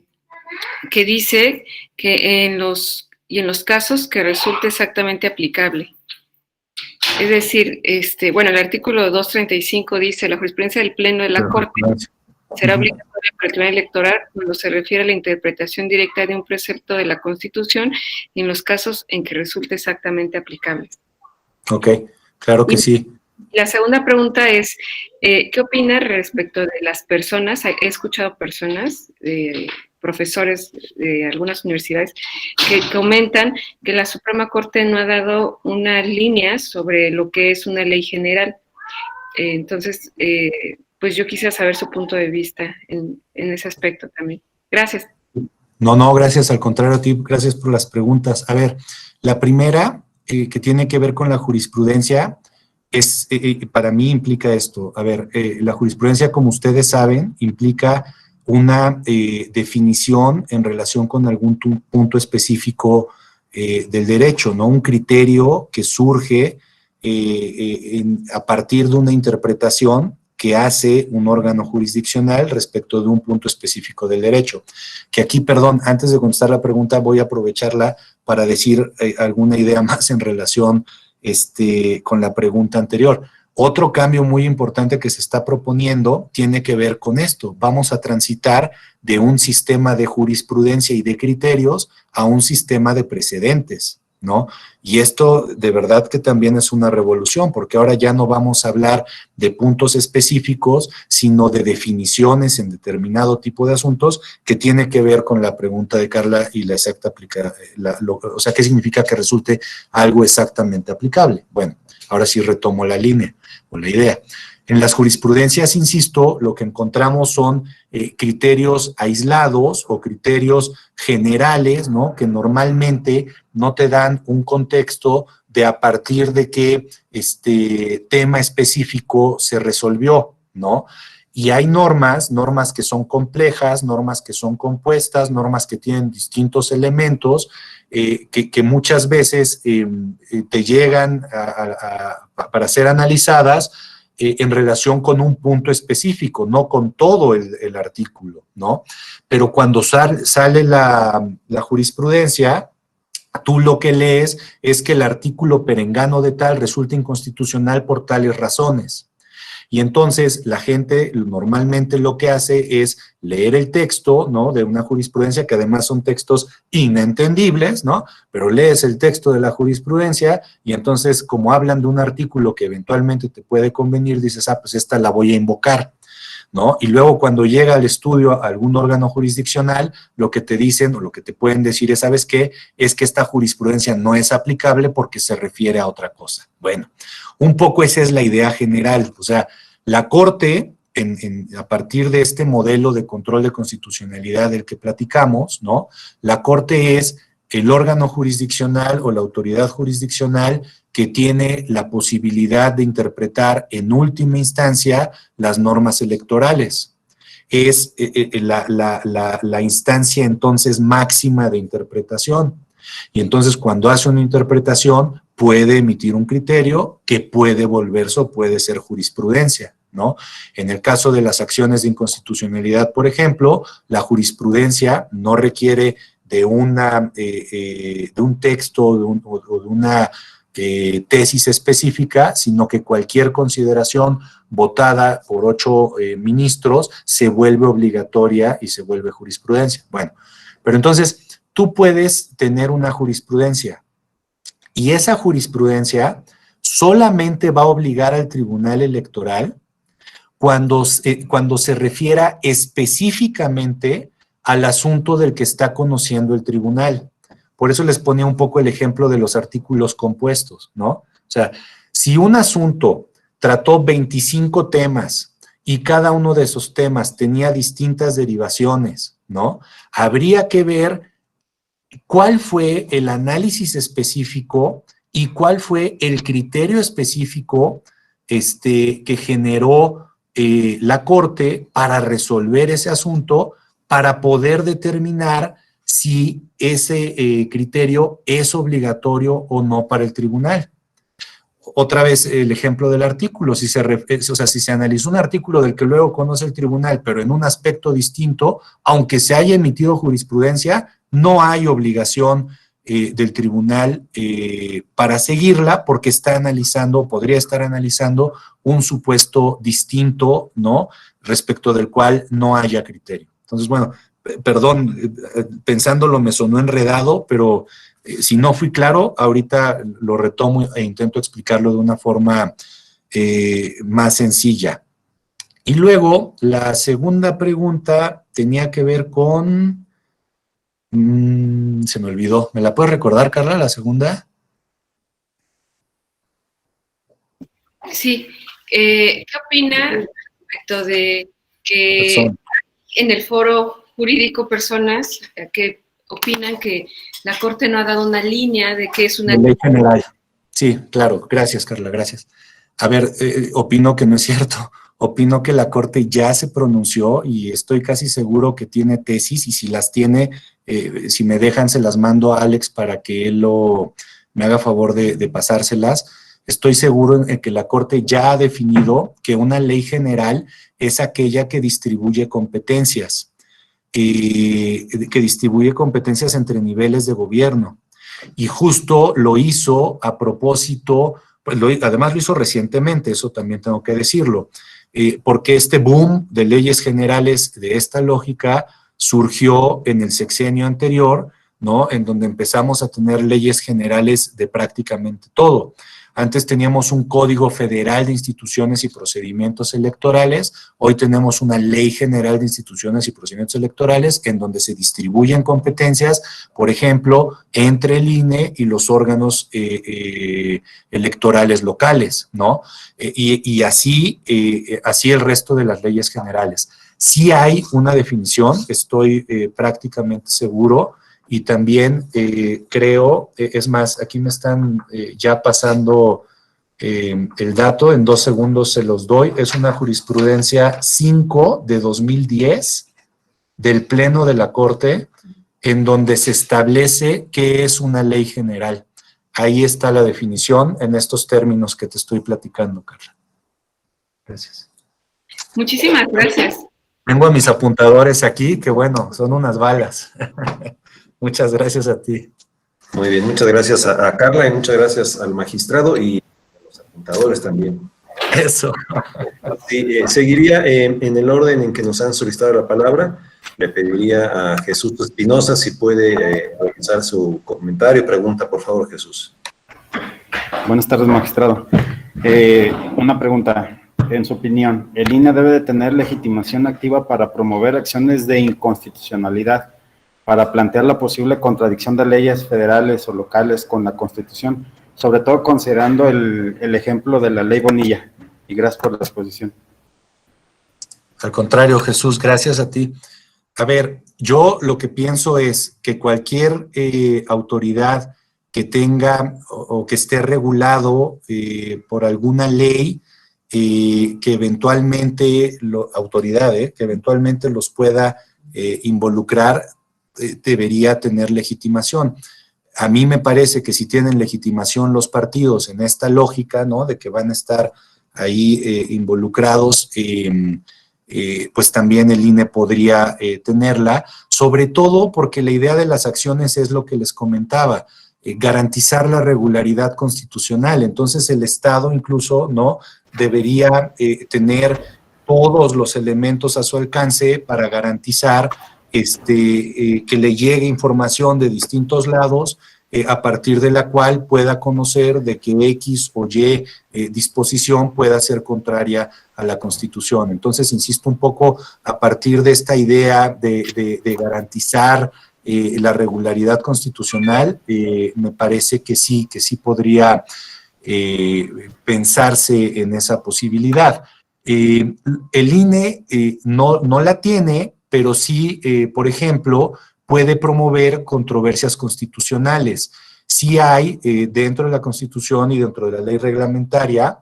dice que en los casos que resulte exactamente aplicable. Es decir, bueno, el artículo 235 dice: la jurisprudencia del Pleno de la Corte será obligatoria para el Tribunal Electoral cuando se refiere a la interpretación directa de un precepto de la Constitución y en los casos en que resulte exactamente aplicable. Ok, claro que sí. La segunda pregunta es, ¿qué opina respecto de las personas? He escuchado personas, profesores de algunas universidades, que comentan que la Suprema Corte no ha dado una línea sobre lo que es una ley general. Entonces, pues yo quisiera saber su punto de vista en ese aspecto también. Gracias. No, gracias, al contrario a ti, gracias por las preguntas. A ver, la primera, que tiene que ver con la jurisprudencia, es, para mí implica esto. A ver, la jurisprudencia, como ustedes saben, implica una definición en relación con algún punto específico del derecho, ¿no? Un criterio que surge a partir de una interpretación que hace un órgano jurisdiccional respecto de un punto específico del derecho. Que aquí, perdón, antes de contestar la pregunta, voy a aprovecharla para decir alguna idea más en relación con la pregunta anterior. Otro cambio muy importante que se está proponiendo tiene que ver con esto. Vamos a transitar de un sistema de jurisprudencia y de criterios a un sistema de precedentes, ¿no? Y esto de verdad que también es una revolución, porque ahora ya no vamos a hablar de puntos específicos, sino de definiciones en determinado tipo de asuntos que tiene que ver con la pregunta de Carla y la exacta aplicación, o sea, ¿qué significa que resulte algo exactamente aplicable? Bueno, ahora sí retomo la línea o la idea. En las jurisprudencias, insisto, lo que encontramos son criterios aislados o criterios generales, ¿no? Que normalmente no te dan un contexto de a partir de qué tema específico se resolvió, ¿no? Y hay normas que son complejas, normas que son compuestas, normas que tienen distintos elementos que muchas veces te llegan para ser analizadas en relación con un punto específico, no con todo el artículo, ¿no? Pero cuando sale la jurisprudencia, tú lo que lees es que el artículo perengano de tal resulta inconstitucional por tales razones. Y entonces la gente normalmente lo que hace es leer el texto, ¿no? De una jurisprudencia, que además son textos inentendibles, ¿no? Pero lees el texto de la jurisprudencia y entonces, como hablan de un artículo que eventualmente te puede convenir, dices, pues esta la voy a invocar, ¿no? Y luego cuando llega al estudio a algún órgano jurisdiccional, lo que te dicen o lo que te pueden decir es, ¿sabes qué? Es que esta jurisprudencia no es aplicable porque se refiere a otra cosa. Bueno, un poco esa es la idea general. O sea, la Corte, a partir de este modelo de control de constitucionalidad del que platicamos, ¿no? La Corte es el órgano jurisdiccional o la autoridad jurisdiccional que tiene la posibilidad de interpretar en última instancia las normas electorales. Es la instancia entonces máxima de interpretación. Y entonces cuando hace una interpretación puede emitir un criterio que puede volverse o puede ser jurisprudencia, ¿no? En el caso de las acciones de inconstitucionalidad, por ejemplo, la jurisprudencia no requiere de un texto o de una tesis específica, sino que cualquier consideración votada por 8 ministros se vuelve obligatoria y se vuelve jurisprudencia. Bueno, pero entonces tú puedes tener una jurisprudencia y esa jurisprudencia solamente va a obligar al Tribunal Electoral cuando se refiera específicamente al asunto del que está conociendo el tribunal. Por eso les ponía un poco el ejemplo de los artículos compuestos, ¿no? O sea, si un asunto trató 25 temas y cada uno de esos temas tenía distintas derivaciones, ¿no? Habría que ver cuál fue el análisis específico y cuál fue el criterio específico que generó la Corte para resolver ese asunto, para poder determinar si ese criterio es obligatorio o no para el tribunal. Otra vez el ejemplo del artículo, si se analizó un artículo del que luego conoce el tribunal, pero en un aspecto distinto, aunque se haya emitido jurisprudencia, no hay obligación del tribunal para seguirla, porque está analizando, podría estar analizando un supuesto distinto, ¿no?, respecto del cual no haya criterio. Entonces, bueno, perdón, pensándolo me sonó enredado, pero si no fui claro, ahorita lo retomo e intento explicarlo de una forma más sencilla. Y luego, la segunda pregunta tenía que ver con... se me olvidó. ¿Me la puedes recordar, Carla, la segunda? Sí. ¿Qué opina respecto de que en el foro jurídico personas que opinan que la Corte no ha dado una línea de qué es una ley general? Sí, claro. Gracias, Carla, gracias. A ver, opino que no es cierto. Opino que la Corte ya se pronunció y estoy casi seguro que tiene tesis, y si las tiene, si me dejan, se las mando a Alex para que él me haga favor de pasárselas. Estoy seguro en que la Corte ya ha definido que una ley general es aquella que distribuye competencias, entre niveles de gobierno. Y justo lo hizo a propósito, pues además lo hizo recientemente, eso también tengo que decirlo, porque este boom de leyes generales de esta lógica surgió en el sexenio anterior, ¿no?, en donde empezamos a tener leyes generales de prácticamente todo. Antes teníamos un Código Federal de Instituciones y Procedimientos Electorales, hoy tenemos una Ley General de Instituciones y Procedimientos Electorales en donde se distribuyen competencias, por ejemplo, entre el INE y los órganos electorales locales, ¿no? Y así el resto de las leyes generales. Sí hay una definición, estoy prácticamente seguro. Y también creo, es más, aquí me están ya pasando el dato, en 2 segundos se los doy, es una jurisprudencia 5 de 2010 del Pleno de la Corte, en donde se establece qué es una ley general. Ahí está la definición en estos términos que te estoy platicando, Carla. Gracias. Muchísimas gracias. Tengo a mis apuntadores aquí, que bueno, son unas balas. Muchas gracias a ti. Muy bien, muchas gracias a Carla y muchas gracias al magistrado y a los apuntadores también. Eso. Sí, seguiría en el orden en que nos han solicitado la palabra. Le pediría a Jesús Espinosa si puede realizar su comentario. Pregunta, por favor, Jesús. Buenas tardes, magistrado. Una pregunta. En su opinión, ¿el INE debe de tener legitimación activa para promover acciones de inconstitucionalidad, para plantear la posible contradicción de leyes federales o locales con la Constitución, sobre todo considerando el ejemplo de la ley Bonilla? Y gracias por la exposición. Al contrario, Jesús, gracias a ti. A ver, yo lo que pienso es que cualquier autoridad que tenga o que esté regulado por alguna ley, que eventualmente, que eventualmente los pueda involucrar, debería tener legitimación. A mí me parece que si tienen legitimación los partidos en esta lógica, ¿no?, de que van a estar ahí involucrados, pues también el INE podría tenerla, sobre todo porque la idea de las acciones es lo que les comentaba, garantizar la regularidad constitucional. Entonces el Estado incluso, ¿no?, debería tener todos los elementos a su alcance para garantizar que le llegue información de distintos lados, a partir de la cual pueda conocer de que X o Y disposición pueda ser contraria a la Constitución. Entonces, insisto un poco, a partir de esta idea de garantizar la regularidad constitucional, me parece que sí podría pensarse en esa posibilidad. El INE no la tiene, pero sí, por ejemplo, puede promover controversias constitucionales. Sí hay dentro de la Constitución y dentro de la ley reglamentaria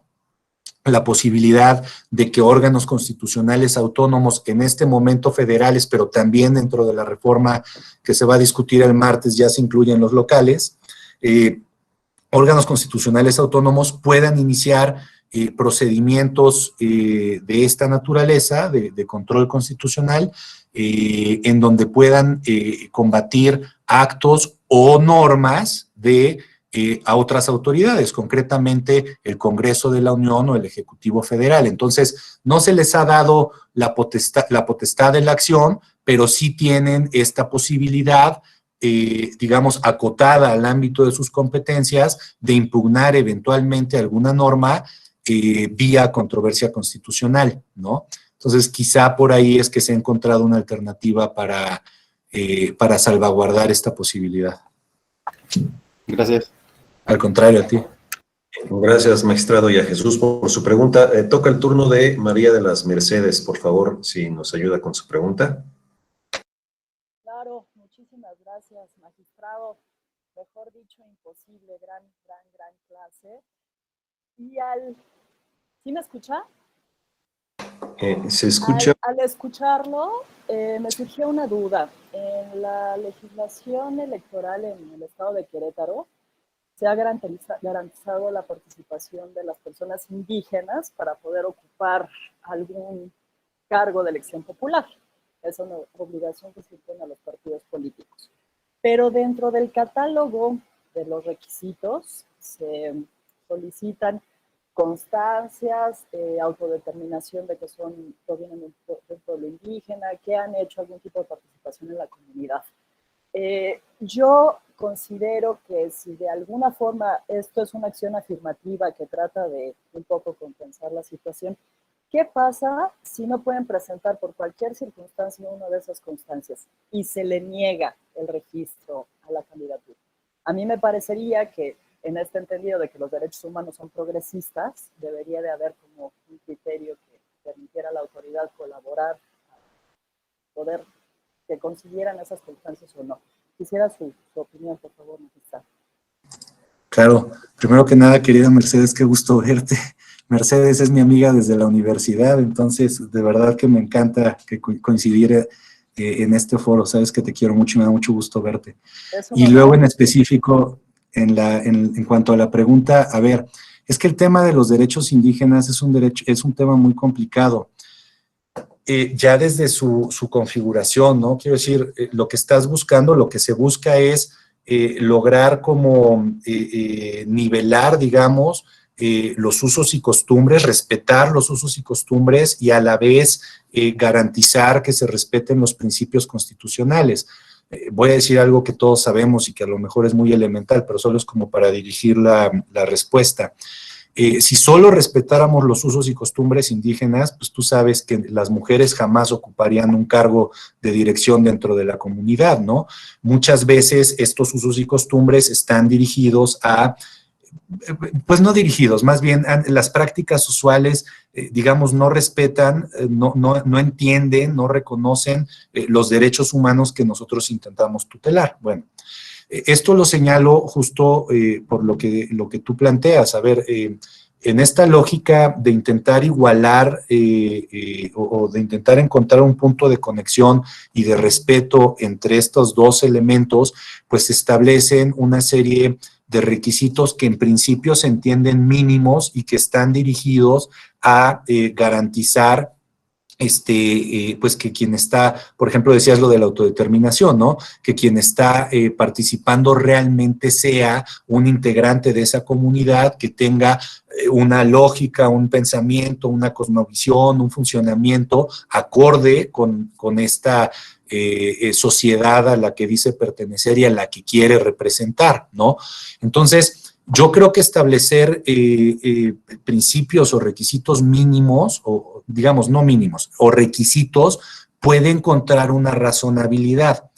la posibilidad de que órganos constitucionales autónomos, en este momento federales, pero también dentro de la reforma que se va a discutir el martes, ya se incluyen los locales, órganos constitucionales autónomos puedan iniciar procedimientos de esta naturaleza, de control constitucional, en donde puedan combatir actos o normas a otras autoridades, concretamente el Congreso de la Unión o el Ejecutivo Federal. Entonces, no se les ha dado la potestad de la acción, pero sí tienen esta posibilidad, digamos, acotada al ámbito de sus competencias, de impugnar eventualmente alguna norma vía controversia constitucional, ¿no? Entonces, quizá por ahí es que se ha encontrado una alternativa para salvaguardar esta posibilidad. Gracias. Al contrario, a ti. Gracias, magistrado, y a Jesús por su pregunta. Toca el turno de María de las Mercedes, por favor, si nos ayuda con su pregunta. Claro, muchísimas gracias, magistrado. Mejor dicho, imposible, gran clase. ¿Sí me escucha? ¿Se escucha? Al escucharlo, me surgió una duda. En la legislación electoral en el estado de Querétaro, se ha garantizado la participación de las personas indígenas para poder ocupar algún cargo de elección popular. Es una obligación que se impone a los partidos políticos. Pero dentro del catálogo de los requisitos se solicitan constancias, autodeterminación de que provienen de un pueblo indígena, que han hecho algún tipo de participación en la comunidad. Yo considero que si de alguna forma esto es una acción afirmativa que trata de un poco compensar la situación, ¿qué pasa si no pueden presentar por cualquier circunstancia una de esas constancias y se le niega el registro a la candidatura? A mí me parecería que en este entendido de que los derechos humanos son progresistas, debería de haber como un criterio que permitiera a la autoridad colaborar a poder que consiguieran esas constancias o no. Quisiera su opinión, por favor, magistrado. Claro, primero que nada, querida Mercedes, qué gusto verte. Mercedes es mi amiga desde la universidad, entonces de verdad que me encanta que coincidiera en este foro. Sabes que te quiero mucho y me da mucho gusto verte. Y luego en específico, en cuanto a la pregunta, a ver, es que el tema de los derechos indígenas es un tema muy complicado. Ya desde su configuración, ¿no? Quiero decir, lo que estás buscando, lo que se busca es lograr como nivelar, digamos, los usos y costumbres, respetar los usos y costumbres y a la vez garantizar que se respeten los principios constitucionales. Voy a decir algo que todos sabemos y que a lo mejor es muy elemental, pero solo es como para dirigir la respuesta. Si solo respetáramos los usos y costumbres indígenas, pues tú sabes que las mujeres jamás ocuparían un cargo de dirección dentro de la comunidad, ¿no? Muchas veces estos usos y costumbres están dirigidos a, pues no dirigidos, más bien las prácticas usuales, digamos, no respetan, no entienden, no reconocen los derechos humanos que nosotros intentamos tutelar. Bueno, esto lo señalo justo por lo que tú planteas. A ver, en esta lógica de intentar igualar o de intentar encontrar un punto de conexión y de respeto entre estos dos elementos, pues se establecen una serie de requisitos que en principio se entienden mínimos y que están dirigidos a garantizar pues que quien está, por ejemplo, decías lo de la autodeterminación, ¿no? Que quien está participando realmente sea un integrante de esa comunidad, que tenga una lógica, un pensamiento, una cosmovisión, un funcionamiento acorde con esta sociedad a la que dice pertenecer y a la que quiere representar, ¿no? Entonces, yo creo que establecer principios o requisitos mínimos, o digamos no mínimos, o requisitos, puede encontrar una razonabilidad.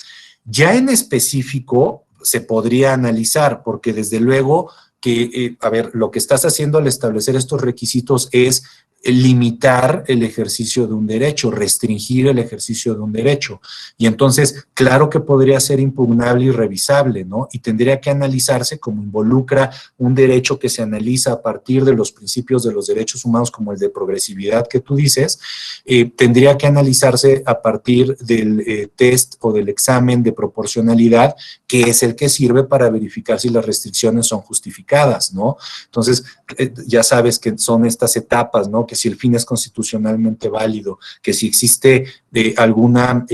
Ya en específico se podría analizar, porque desde luego que, a ver, lo que estás haciendo al establecer estos requisitos es limitar el ejercicio de un derecho, restringir el ejercicio de un derecho. Y entonces, claro que podría ser impugnable y revisable, ¿no? Y tendría que analizarse como involucra un derecho que se analiza a partir de los principios de los derechos humanos, como el de progresividad que tú dices, tendría que analizarse a partir del test o del examen de proporcionalidad, que es el que sirve para verificar si las restricciones son justificadas, ¿no? Entonces, ya sabes que son estas etapas, ¿no? Que si el fin es constitucionalmente válido, que si existe alguna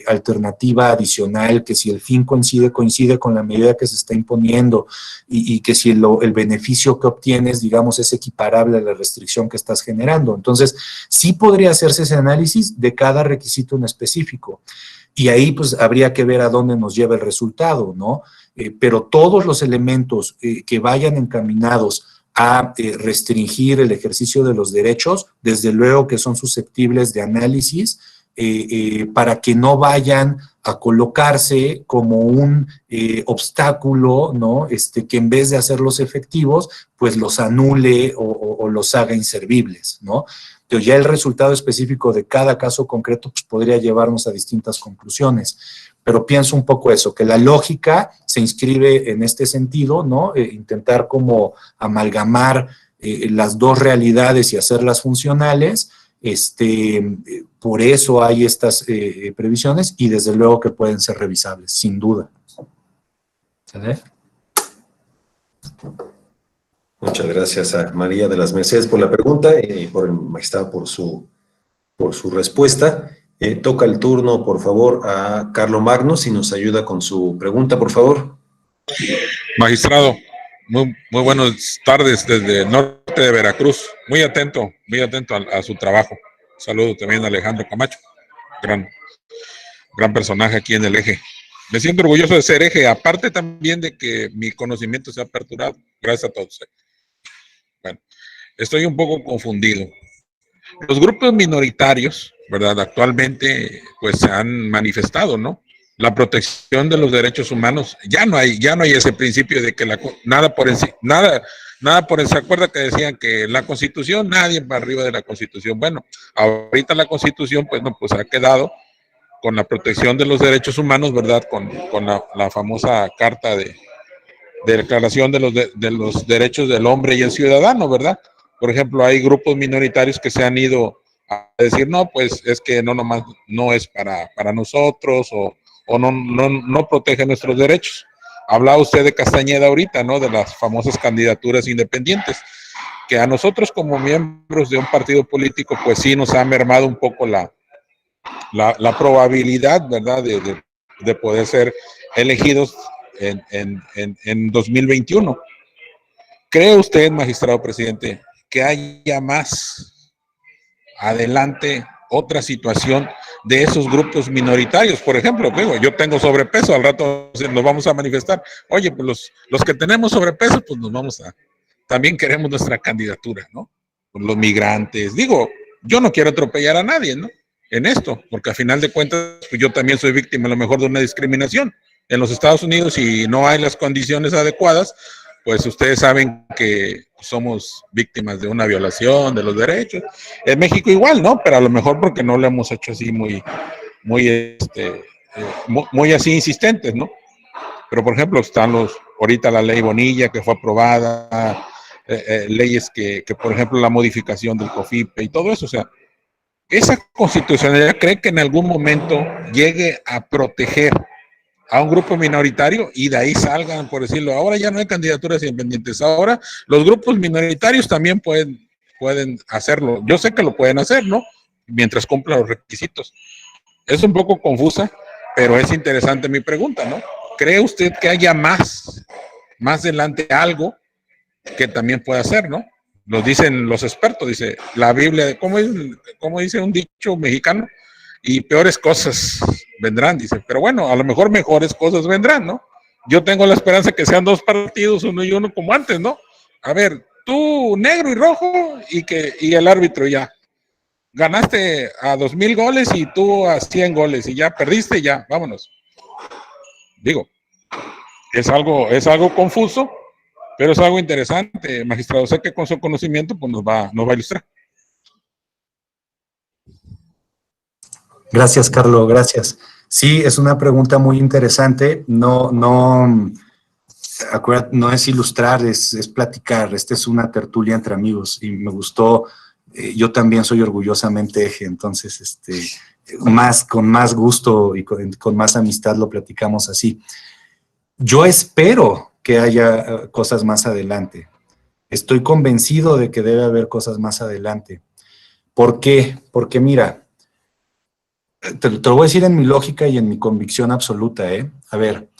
alternativa adicional, que si el fin coincide con la medida que se está imponiendo y que si el beneficio que obtienes, digamos, es equiparable a la restricción que estás generando. Entonces, sí podría hacerse ese análisis de cada requisito en específico. Y ahí pues habría que ver a dónde nos lleva el resultado, ¿no? Pero todos los elementos que vayan encaminados a restringir el ejercicio de los derechos, desde luego que son susceptibles de análisis para que no vayan a colocarse como un obstáculo, ¿no? Que en vez de hacerlos efectivos, pues los anule o los haga inservibles, ¿no? Entonces ya el resultado específico de cada caso concreto pues, podría llevarnos a distintas conclusiones. Pero pienso un poco eso, que la lógica se inscribe en este sentido, ¿no? Intentar como amalgamar las dos realidades y hacerlas funcionales. Por eso hay estas previsiones y desde luego que pueden ser revisables, sin duda. ¿Sale? Muchas gracias a María de las Mercedes por la pregunta y por el magistrado por su respuesta. Toca el turno, por favor, a Carlo Magno, si nos ayuda con su pregunta, por favor. Magistrado, muy buenas tardes desde el norte de Veracruz. Muy atento a su trabajo. Saludo también a Alejandro Camacho, gran personaje aquí en el eje. Me siento orgulloso de ser eje, aparte también de que mi conocimiento se ha aperturado. Gracias a todos. Bueno, estoy un poco confundido. Los grupos minoritarios, ¿verdad? Actualmente, pues se han manifestado, ¿no? La protección de los derechos humanos, ya no hay ese principio de que nada por ¿se acuerda que decían que la Constitución, nadie para arriba de la Constitución? Bueno, ahorita la Constitución, pues no, pues ha quedado con la protección de los derechos humanos, ¿verdad? Con la famosa Carta de Declaración de los Derechos del Hombre y el Ciudadano, ¿verdad? Por ejemplo, hay grupos minoritarios que se han ido a decir, no, pues es que no es para nosotros o no protege nuestros derechos. Hablaba usted de Castañeda ahorita, ¿no? De las famosas candidaturas independientes, que a nosotros como miembros de un partido político, pues sí nos ha mermado un poco la probabilidad, ¿verdad? De poder ser elegidos en 2021. ¿Cree usted, magistrado presidente, que haya más adelante otra situación de esos grupos minoritarios? Por ejemplo, digo, yo tengo sobrepeso, al rato nos vamos a manifestar. Oye, pues los que tenemos sobrepeso, pues también queremos nuestra candidatura, ¿no? Los migrantes. Digo, yo no quiero atropellar a nadie, ¿no? En esto, porque a final de cuentas, pues yo también soy víctima a lo mejor de una discriminación. En los Estados Unidos, si no hay las condiciones adecuadas, pues ustedes saben que somos víctimas de una violación de los derechos. En México igual, ¿no? Pero a lo mejor porque no lo hemos hecho así muy así insistentes, ¿no? Pero por ejemplo están ahorita la ley Bonilla que fue aprobada, leyes que por ejemplo la modificación del COFIPE y todo eso, o sea, esa constitucionalidad cree que en algún momento llegue a proteger a un grupo minoritario y de ahí salgan, por decirlo, ahora ya no hay candidaturas independientes, ahora los grupos minoritarios también pueden hacerlo. Yo sé que lo pueden hacer, ¿no? Mientras cumplan los requisitos. Es un poco confusa, pero es interesante mi pregunta, ¿no? ¿Cree usted que haya más adelante algo que también pueda hacer, ¿no? Nos dicen los expertos, dice la Biblia, ¿cómo dice un dicho mexicano? Y peores cosas vendrán, dice. Pero bueno, a lo mejor mejores cosas vendrán, ¿no? Yo tengo la esperanza que sean dos partidos, uno y uno como antes, ¿no? A ver, tú negro y rojo y el árbitro ya. Ganaste a 2,000 goles y tú a 100 goles y ya perdiste, ya, vámonos. Digo, es algo confuso, pero es algo interesante, magistrado. Sé que con su conocimiento pues nos va a ilustrar. Gracias, Carlos, gracias. Sí, es una pregunta muy interesante. No es ilustrar, es platicar. Esta es una tertulia entre amigos y me gustó. Yo también soy orgullosamente eje, entonces con más gusto y con más amistad lo platicamos así. Yo espero que haya cosas más adelante. Estoy convencido de que debe haber cosas más adelante. ¿Por qué? Porque mira, te lo voy a decir en mi lógica y en mi convicción absoluta, ¿eh? A ver,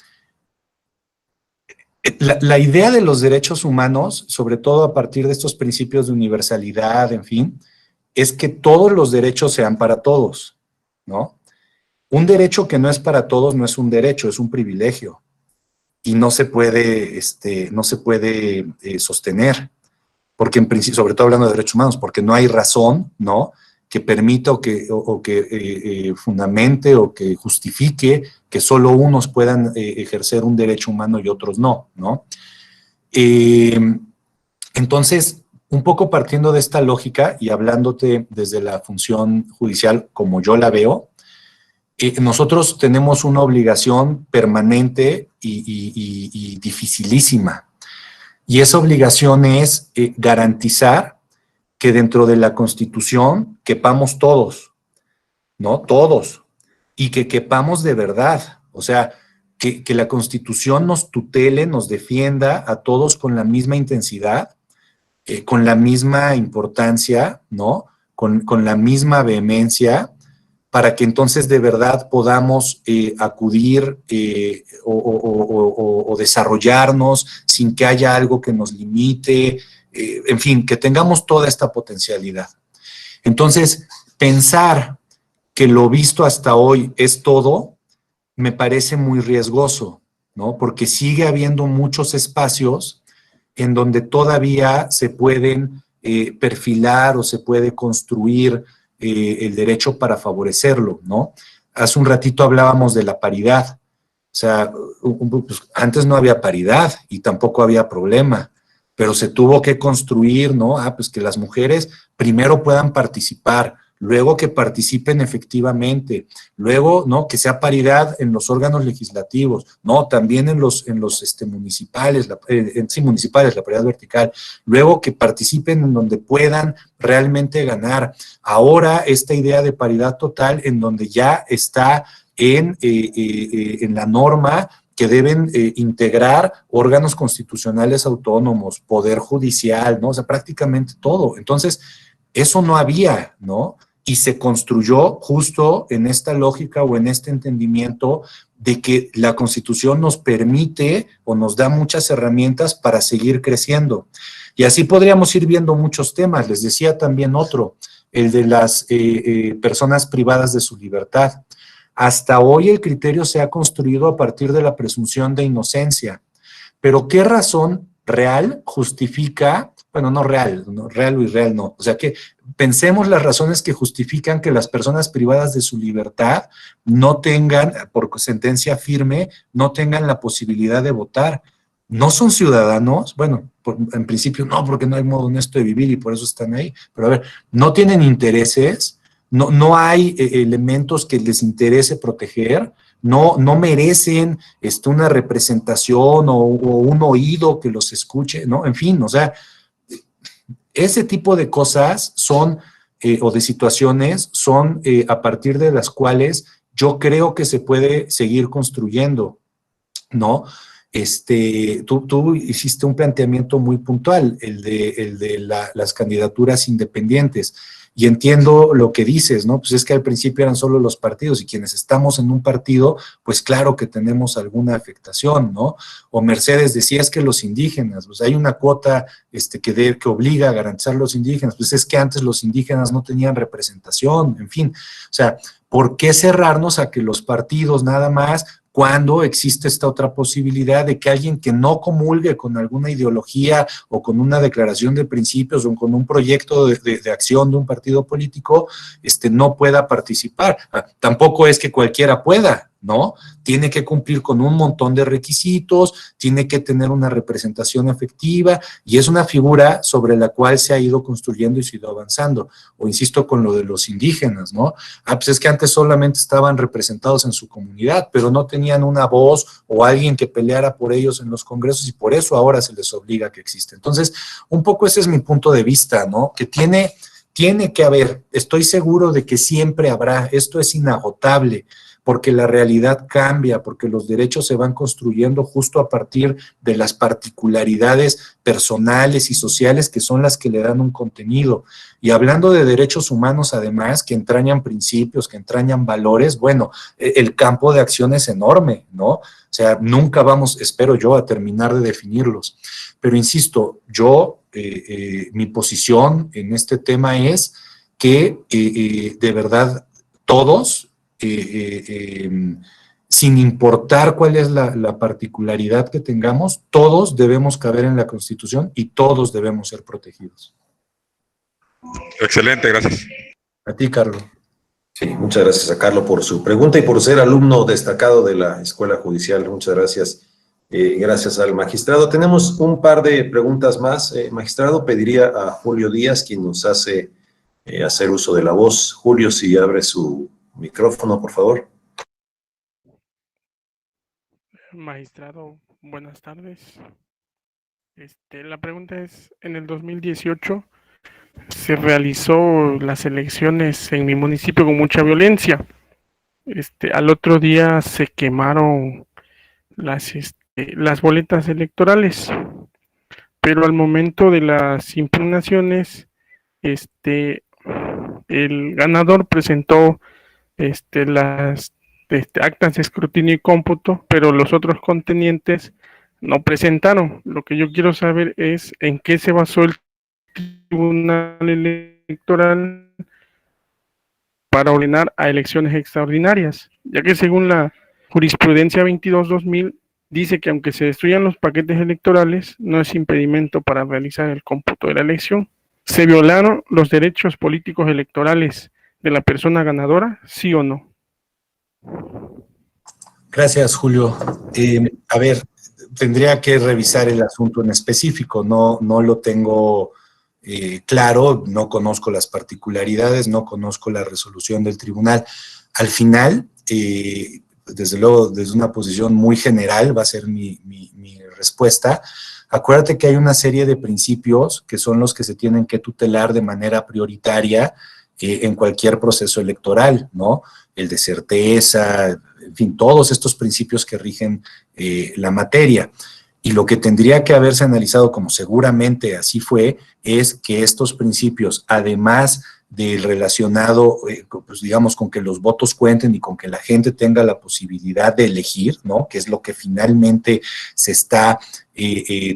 la idea de los derechos humanos, sobre todo a partir de estos principios de universalidad, en fin, es que todos los derechos sean para todos, ¿no? Un derecho que no es para todos no es un derecho, es un privilegio. Y no se puede sostener, porque en principio, sobre todo hablando de derechos humanos, porque no hay razón, ¿no?, que permita o que fundamente o que justifique que solo unos puedan ejercer un derecho humano y otros no, ¿no? Entonces, un poco partiendo de esta lógica y hablándote desde la función judicial como yo la veo, nosotros tenemos una obligación permanente y dificilísima. Y esa obligación es garantizar que dentro de la Constitución quepamos todos, ¿no? Todos. Y que quepamos de verdad. O sea, que la Constitución nos tutele, nos defienda a todos con la misma intensidad, con la misma importancia, ¿no? Con la misma vehemencia, para que entonces de verdad podamos acudir o desarrollarnos sin que haya algo que nos limite, en fin, que tengamos toda esta potencialidad. Entonces, pensar que lo visto hasta hoy es todo, me parece muy riesgoso, ¿no? Porque sigue habiendo muchos espacios en donde todavía se pueden perfilar o se puede construir el derecho para favorecerlo, ¿no? Hace un ratito hablábamos de la paridad. O sea, pues, antes no había paridad y tampoco había problema, pero se tuvo que construir, ¿no? Pues que las mujeres primero puedan participar, luego que participen efectivamente, luego, ¿no?, que sea paridad en los órganos legislativos, no, también en los municipales, municipales, la paridad vertical, luego que participen en donde puedan realmente ganar. Ahora esta idea de paridad total en donde ya está en la norma que deben integrar órganos constitucionales autónomos, poder judicial, ¿no? O sea, prácticamente todo. Entonces, eso no había, ¿no? Y se construyó justo en esta lógica o en este entendimiento de que la Constitución nos permite o nos da muchas herramientas para seguir creciendo. Y así podríamos ir viendo muchos temas. Les decía también otro, el de las personas privadas de su libertad. Hasta hoy el criterio se ha construido a partir de la presunción de inocencia. Pero ¿qué razón real justifica, bueno, no real, no, real o irreal no, o sea que pensemos las razones que justifican que las personas privadas de su libertad no tengan, por sentencia firme, no tengan la posibilidad de votar? ¿No son ciudadanos? Bueno, en principio no, porque no hay modo honesto de vivir y por eso están ahí, pero a ver, ¿no tienen intereses? No hay elementos que les interese proteger, no merecen una representación o un oído que los escuche, ¿no? En fin, o sea, ese tipo de cosas son, o de situaciones, son a partir de las cuales yo creo que se puede seguir construyendo, ¿no? Tú hiciste un planteamiento muy puntual, el de las candidaturas independientes. Y entiendo lo que dices, ¿no? Pues es que al principio eran solo los partidos y quienes estamos en un partido, pues claro que tenemos alguna afectación, ¿no? O Mercedes decía, es que los indígenas, pues hay una cuota que obliga a garantizar los indígenas, pues es que antes los indígenas no tenían representación, en fin. O sea, ¿por qué cerrarnos a que los partidos nada más cuando existe esta otra posibilidad de que alguien que no comulgue con alguna ideología o con una declaración de principios o con un proyecto de acción de un partido político, no pueda participar. Tampoco es que cualquiera pueda, ¿no? Tiene que cumplir con un montón de requisitos, tiene que tener una representación efectiva y es una figura sobre la cual se ha ido construyendo y se ha ido avanzando. O insisto con lo de los indígenas, ¿no? Pues es que antes solamente estaban representados en su comunidad, pero no tenían una voz o alguien que peleara por ellos en los congresos y por eso ahora se les obliga a que exista. Entonces, un poco ese es mi punto de vista, ¿no? Que tiene que haber, estoy seguro de que siempre habrá, esto es inagotable, porque la realidad cambia, porque los derechos se van construyendo justo a partir de las particularidades personales y sociales que son las que le dan un contenido. Y hablando de derechos humanos, además, que entrañan principios, que entrañan valores, bueno, el campo de acción es enorme, ¿no? O sea, nunca vamos, espero yo, a terminar de definirlos. Pero insisto, yo, mi posición en este tema es que de verdad todos, sin importar cuál es la particularidad que tengamos, todos debemos caber en la Constitución y todos debemos ser protegidos. Excelente, gracias. A ti, Carlos. Sí, muchas gracias a Carlos por su pregunta y por ser alumno destacado de la Escuela Judicial. Muchas gracias. Gracias al magistrado. Tenemos un par de preguntas más. Magistrado, pediría a Julio Díaz, quien nos hace hacer uso de la voz. Julio, si abre su micrófono, por favor. Magistrado, buenas tardes. La pregunta es, en el 2018 se realizó las elecciones en mi municipio con mucha violencia. Al otro día se quemaron las boletas electorales, pero al momento de las impugnaciones, el ganador presentó las actas de escrutinio y cómputo, pero los otros contendientes no presentaron. Lo que yo quiero saber es en qué se basó el Tribunal Electoral para ordenar a elecciones extraordinarias, ya que según la jurisprudencia 22-2000 dice que aunque se destruyan los paquetes electorales, no es impedimento para realizar el cómputo de la elección. ¿Se violaron los derechos políticos electorales de la persona ganadora, sí o no? Gracias, Julio. A ver, tendría que revisar el asunto en específico, no lo tengo claro, no conozco las particularidades, no conozco la resolución del tribunal. Al final, desde luego, desde una posición muy general, va a ser mi respuesta. Acuérdate que hay una serie de principios que son los que se tienen que tutelar de manera prioritaria en cualquier proceso electoral, ¿no? El de certeza, en fin, todos estos principios que rigen la materia. Y lo que tendría que haberse analizado, como seguramente así fue, es que estos principios, además del relacionado, pues digamos, con que los votos cuenten y con que la gente tenga la posibilidad de elegir, ¿no? Que es lo que finalmente se está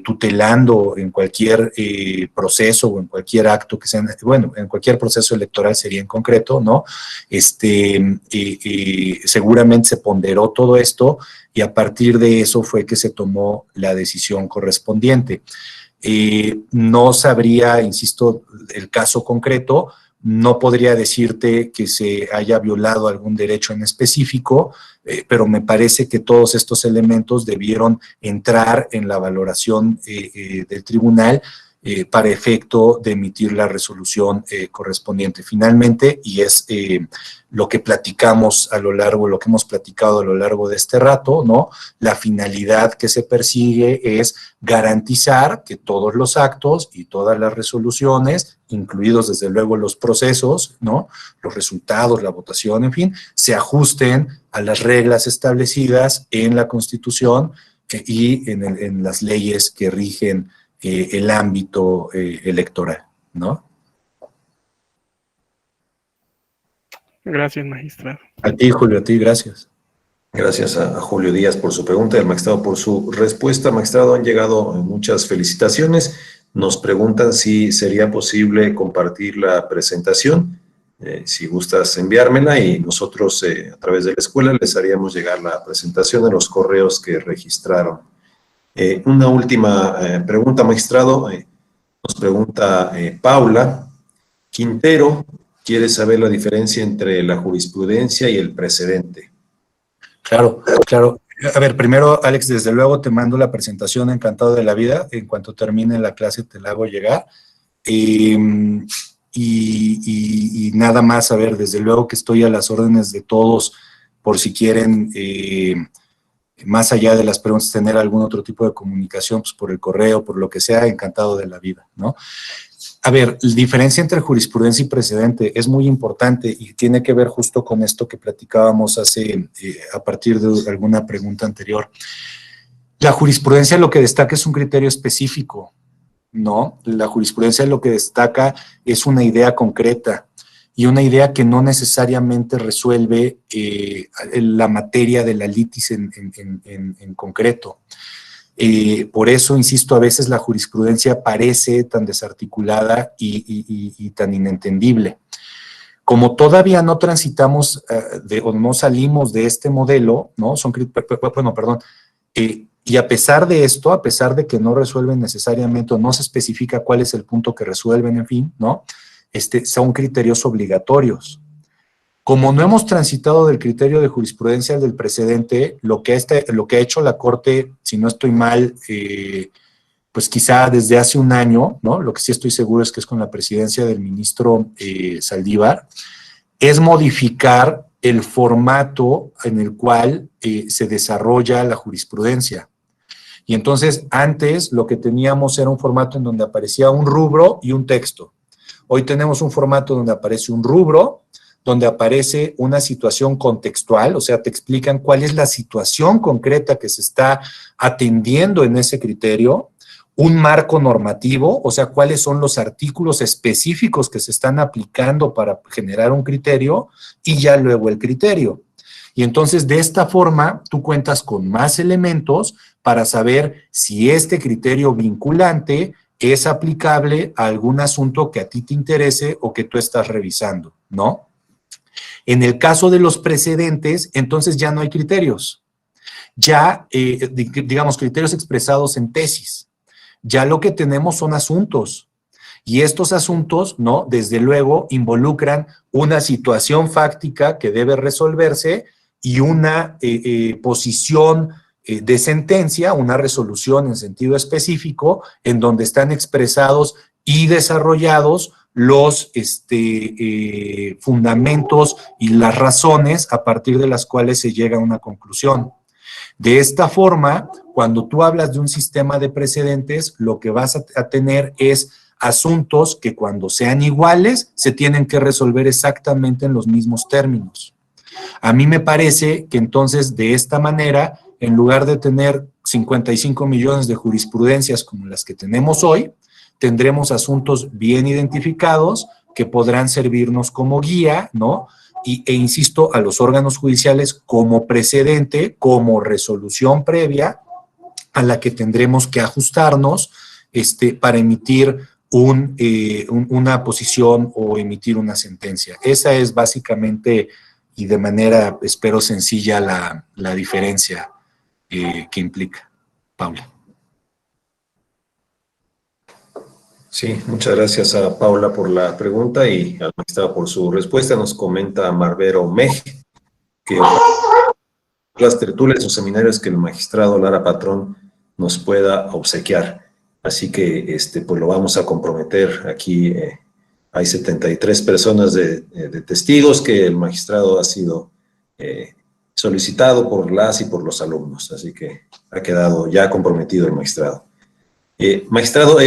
tutelando en cualquier proceso o en cualquier acto que sea, bueno, en cualquier proceso electoral sería en concreto, ¿no? Seguramente se ponderó todo esto y a partir de eso fue que se tomó la decisión correspondiente. No sabría, insisto, el caso concreto, no podría decirte que se haya violado algún derecho en específico, pero me parece que todos estos elementos debieron entrar en la valoración del tribunal para efecto de emitir la resolución correspondiente finalmente, y es lo que platicamos a lo largo, lo que hemos platicado a lo largo de este rato, ¿no? La finalidad que se persigue es garantizar que todos los actos y todas las resoluciones, incluidos desde luego los procesos, ¿no? Los resultados, la votación, en fin, se ajusten a las reglas establecidas en la Constitución y en las leyes que rigen el ámbito electoral, ¿no? Gracias, magistrado. A ti, Julio, a ti, gracias. Gracias a Julio Díaz por su pregunta y al magistrado por su respuesta. Magistrado, han llegado muchas felicitaciones. Nos preguntan si sería posible compartir la presentación si gustas enviármela y nosotros a través de la escuela les haríamos llegar la presentación a los correos que registraron. Una última pregunta, magistrado. Nos pregunta Paula Quintero, quiere saber la diferencia entre la jurisprudencia y el precedente. Claro, claro. A ver, primero, Alex, desde luego te mando la presentación, encantado de la vida. En cuanto termine la clase te la hago llegar. Y nada más, a ver, desde luego que estoy a las órdenes de todos por si quieren, más allá de las preguntas, tener algún otro tipo de comunicación, pues por el correo, por lo que sea, encantado de la vida, ¿no? A ver, la diferencia entre jurisprudencia y precedente es muy importante y tiene que ver justo con esto que platicábamos a partir de alguna pregunta anterior. La jurisprudencia lo que destaca es un criterio específico, ¿no? La jurisprudencia lo que destaca es una idea concreta y una idea que no necesariamente resuelve la materia de la litis en concreto. Por eso, insisto, a veces la jurisprudencia parece tan desarticulada y tan inentendible. Como todavía no transitamos o no salimos de este modelo, ¿no? Y a pesar de esto, a pesar de que no resuelven necesariamente o no se especifica cuál es el punto que resuelven, en fin, ¿no? Son criterios obligatorios. Como no hemos transitado del criterio de jurisprudencia al del precedente, lo que ha hecho la Corte, si no estoy mal, pues quizá desde hace un año, ¿no? Lo que sí estoy seguro es que es con la presidencia del ministro Saldívar, es modificar el formato en el cual se desarrolla la jurisprudencia. Y entonces, antes lo que teníamos era un formato en donde aparecía un rubro y un texto. Hoy tenemos un formato donde aparece un rubro, donde aparece una situación contextual, o sea, te explican cuál es la situación concreta que se está atendiendo en ese criterio, un marco normativo, o sea, cuáles son los artículos específicos que se están aplicando para generar un criterio, y ya luego el criterio. Y entonces, de esta forma, tú cuentas con más elementos para saber si este criterio vinculante es aplicable a algún asunto que a ti te interese o que tú estás revisando, ¿no? En el caso de los precedentes, entonces ya no hay criterios. Ya, digamos, criterios expresados en tesis. Ya lo que tenemos son asuntos. Y estos asuntos, ¿no? Desde luego, involucran una situación fáctica que debe resolverse y una posición de sentencia, una resolución en sentido específico, en donde están expresados y desarrollados los fundamentos y las razones a partir de las cuales se llega a una conclusión. De esta forma, cuando tú hablas de un sistema de precedentes, lo que vas a tener es asuntos que cuando sean iguales se tienen que resolver exactamente en los mismos términos. A mí me parece que entonces de esta manera, en lugar de tener 55 millones de jurisprudencias como las que tenemos hoy, tendremos asuntos bien identificados que podrán servirnos como guía, ¿no? E insisto, a los órganos judiciales como precedente, como resolución previa a la que tendremos que ajustarnos para emitir una posición o emitir una sentencia. Esa es básicamente y de manera, espero, sencilla la diferencia que implica. Paula. Sí, muchas gracias a Paula por la pregunta y al magistrado por su respuesta. Nos comenta Marbero Mej que las tertulias o seminarios que el magistrado Lara Patrón nos pueda obsequiar. Así que pues lo vamos a comprometer aquí. Hay 73 personas de testigos que el magistrado ha sido solicitado por las y por los alumnos. Así que ha quedado ya comprometido el magistrado. Magistrado,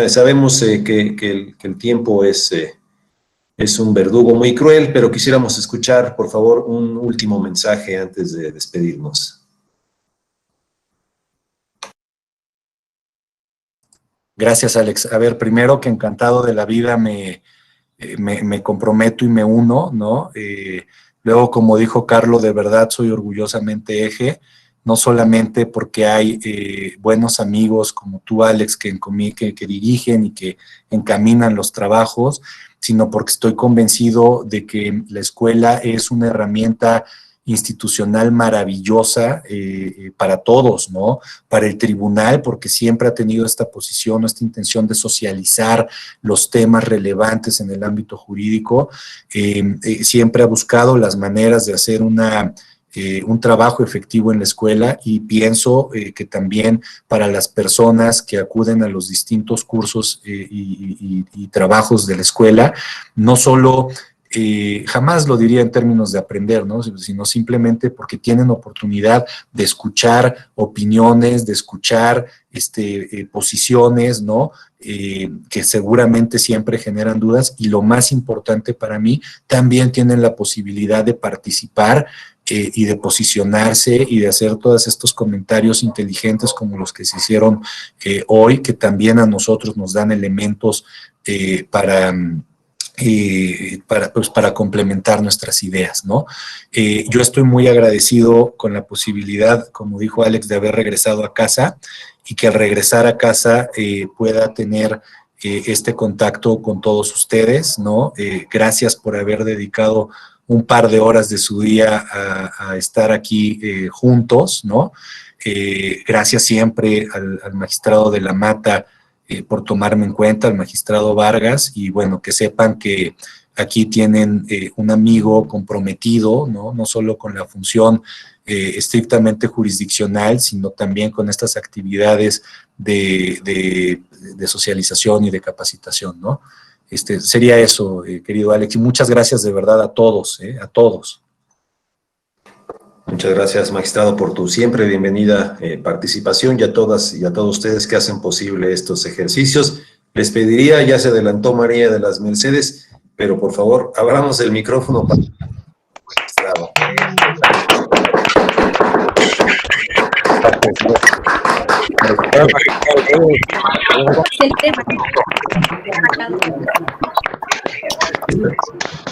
sabemos que el tiempo es un verdugo muy cruel, pero quisiéramos escuchar, por favor, un último mensaje antes de despedirnos. Gracias, Alex. A ver, primero que encantado de la vida me comprometo y me uno, ¿no? Luego, como dijo Carlos, de verdad soy orgullosamente eje no solamente porque hay buenos amigos como tú, Alex, que dirigen y que encaminan los trabajos, sino porque estoy convencido de que la escuela es una herramienta institucional maravillosa para todos, ¿no? Para el tribunal, porque siempre ha tenido esta posición, esta intención de socializar los temas relevantes en el ámbito jurídico, siempre ha buscado las maneras de hacer un trabajo efectivo en la escuela, y pienso que también para las personas que acuden a los distintos cursos y trabajos de la escuela, no solo jamás lo diría en términos de aprender, ¿no? Sino simplemente porque tienen oportunidad de escuchar opiniones, de escuchar posiciones, ¿no? Que seguramente siempre generan dudas, y lo más importante para mí, también tienen la posibilidad de participar y de posicionarse y de hacer todos estos comentarios inteligentes como los que se hicieron hoy, que también a nosotros nos dan elementos para complementar nuestras ideas, ¿no? Yo estoy muy agradecido con la posibilidad, como dijo Alex, de haber regresado a casa, y que al regresar a casa pueda tener este contacto con todos ustedes, ¿no? Gracias por haber dedicado un par de horas de su día a estar aquí juntos, ¿no? Gracias siempre al magistrado de la Mata por tomarme en cuenta, al magistrado Vargas, y bueno, que sepan que aquí tienen un amigo comprometido, ¿no? No solo con la función estrictamente jurisdiccional, sino también con estas actividades de socialización y de capacitación, ¿no? Sería eso, querido Alex, y muchas gracias de verdad a todos, a todos. Muchas gracias, magistrado, por tu siempre bienvenida participación, y a todas y a todos ustedes que hacen posible estos ejercicios. Les pediría, ya se adelantó María de las Mercedes, pero por favor, abramos el micrófono para el magistrado. Excelente.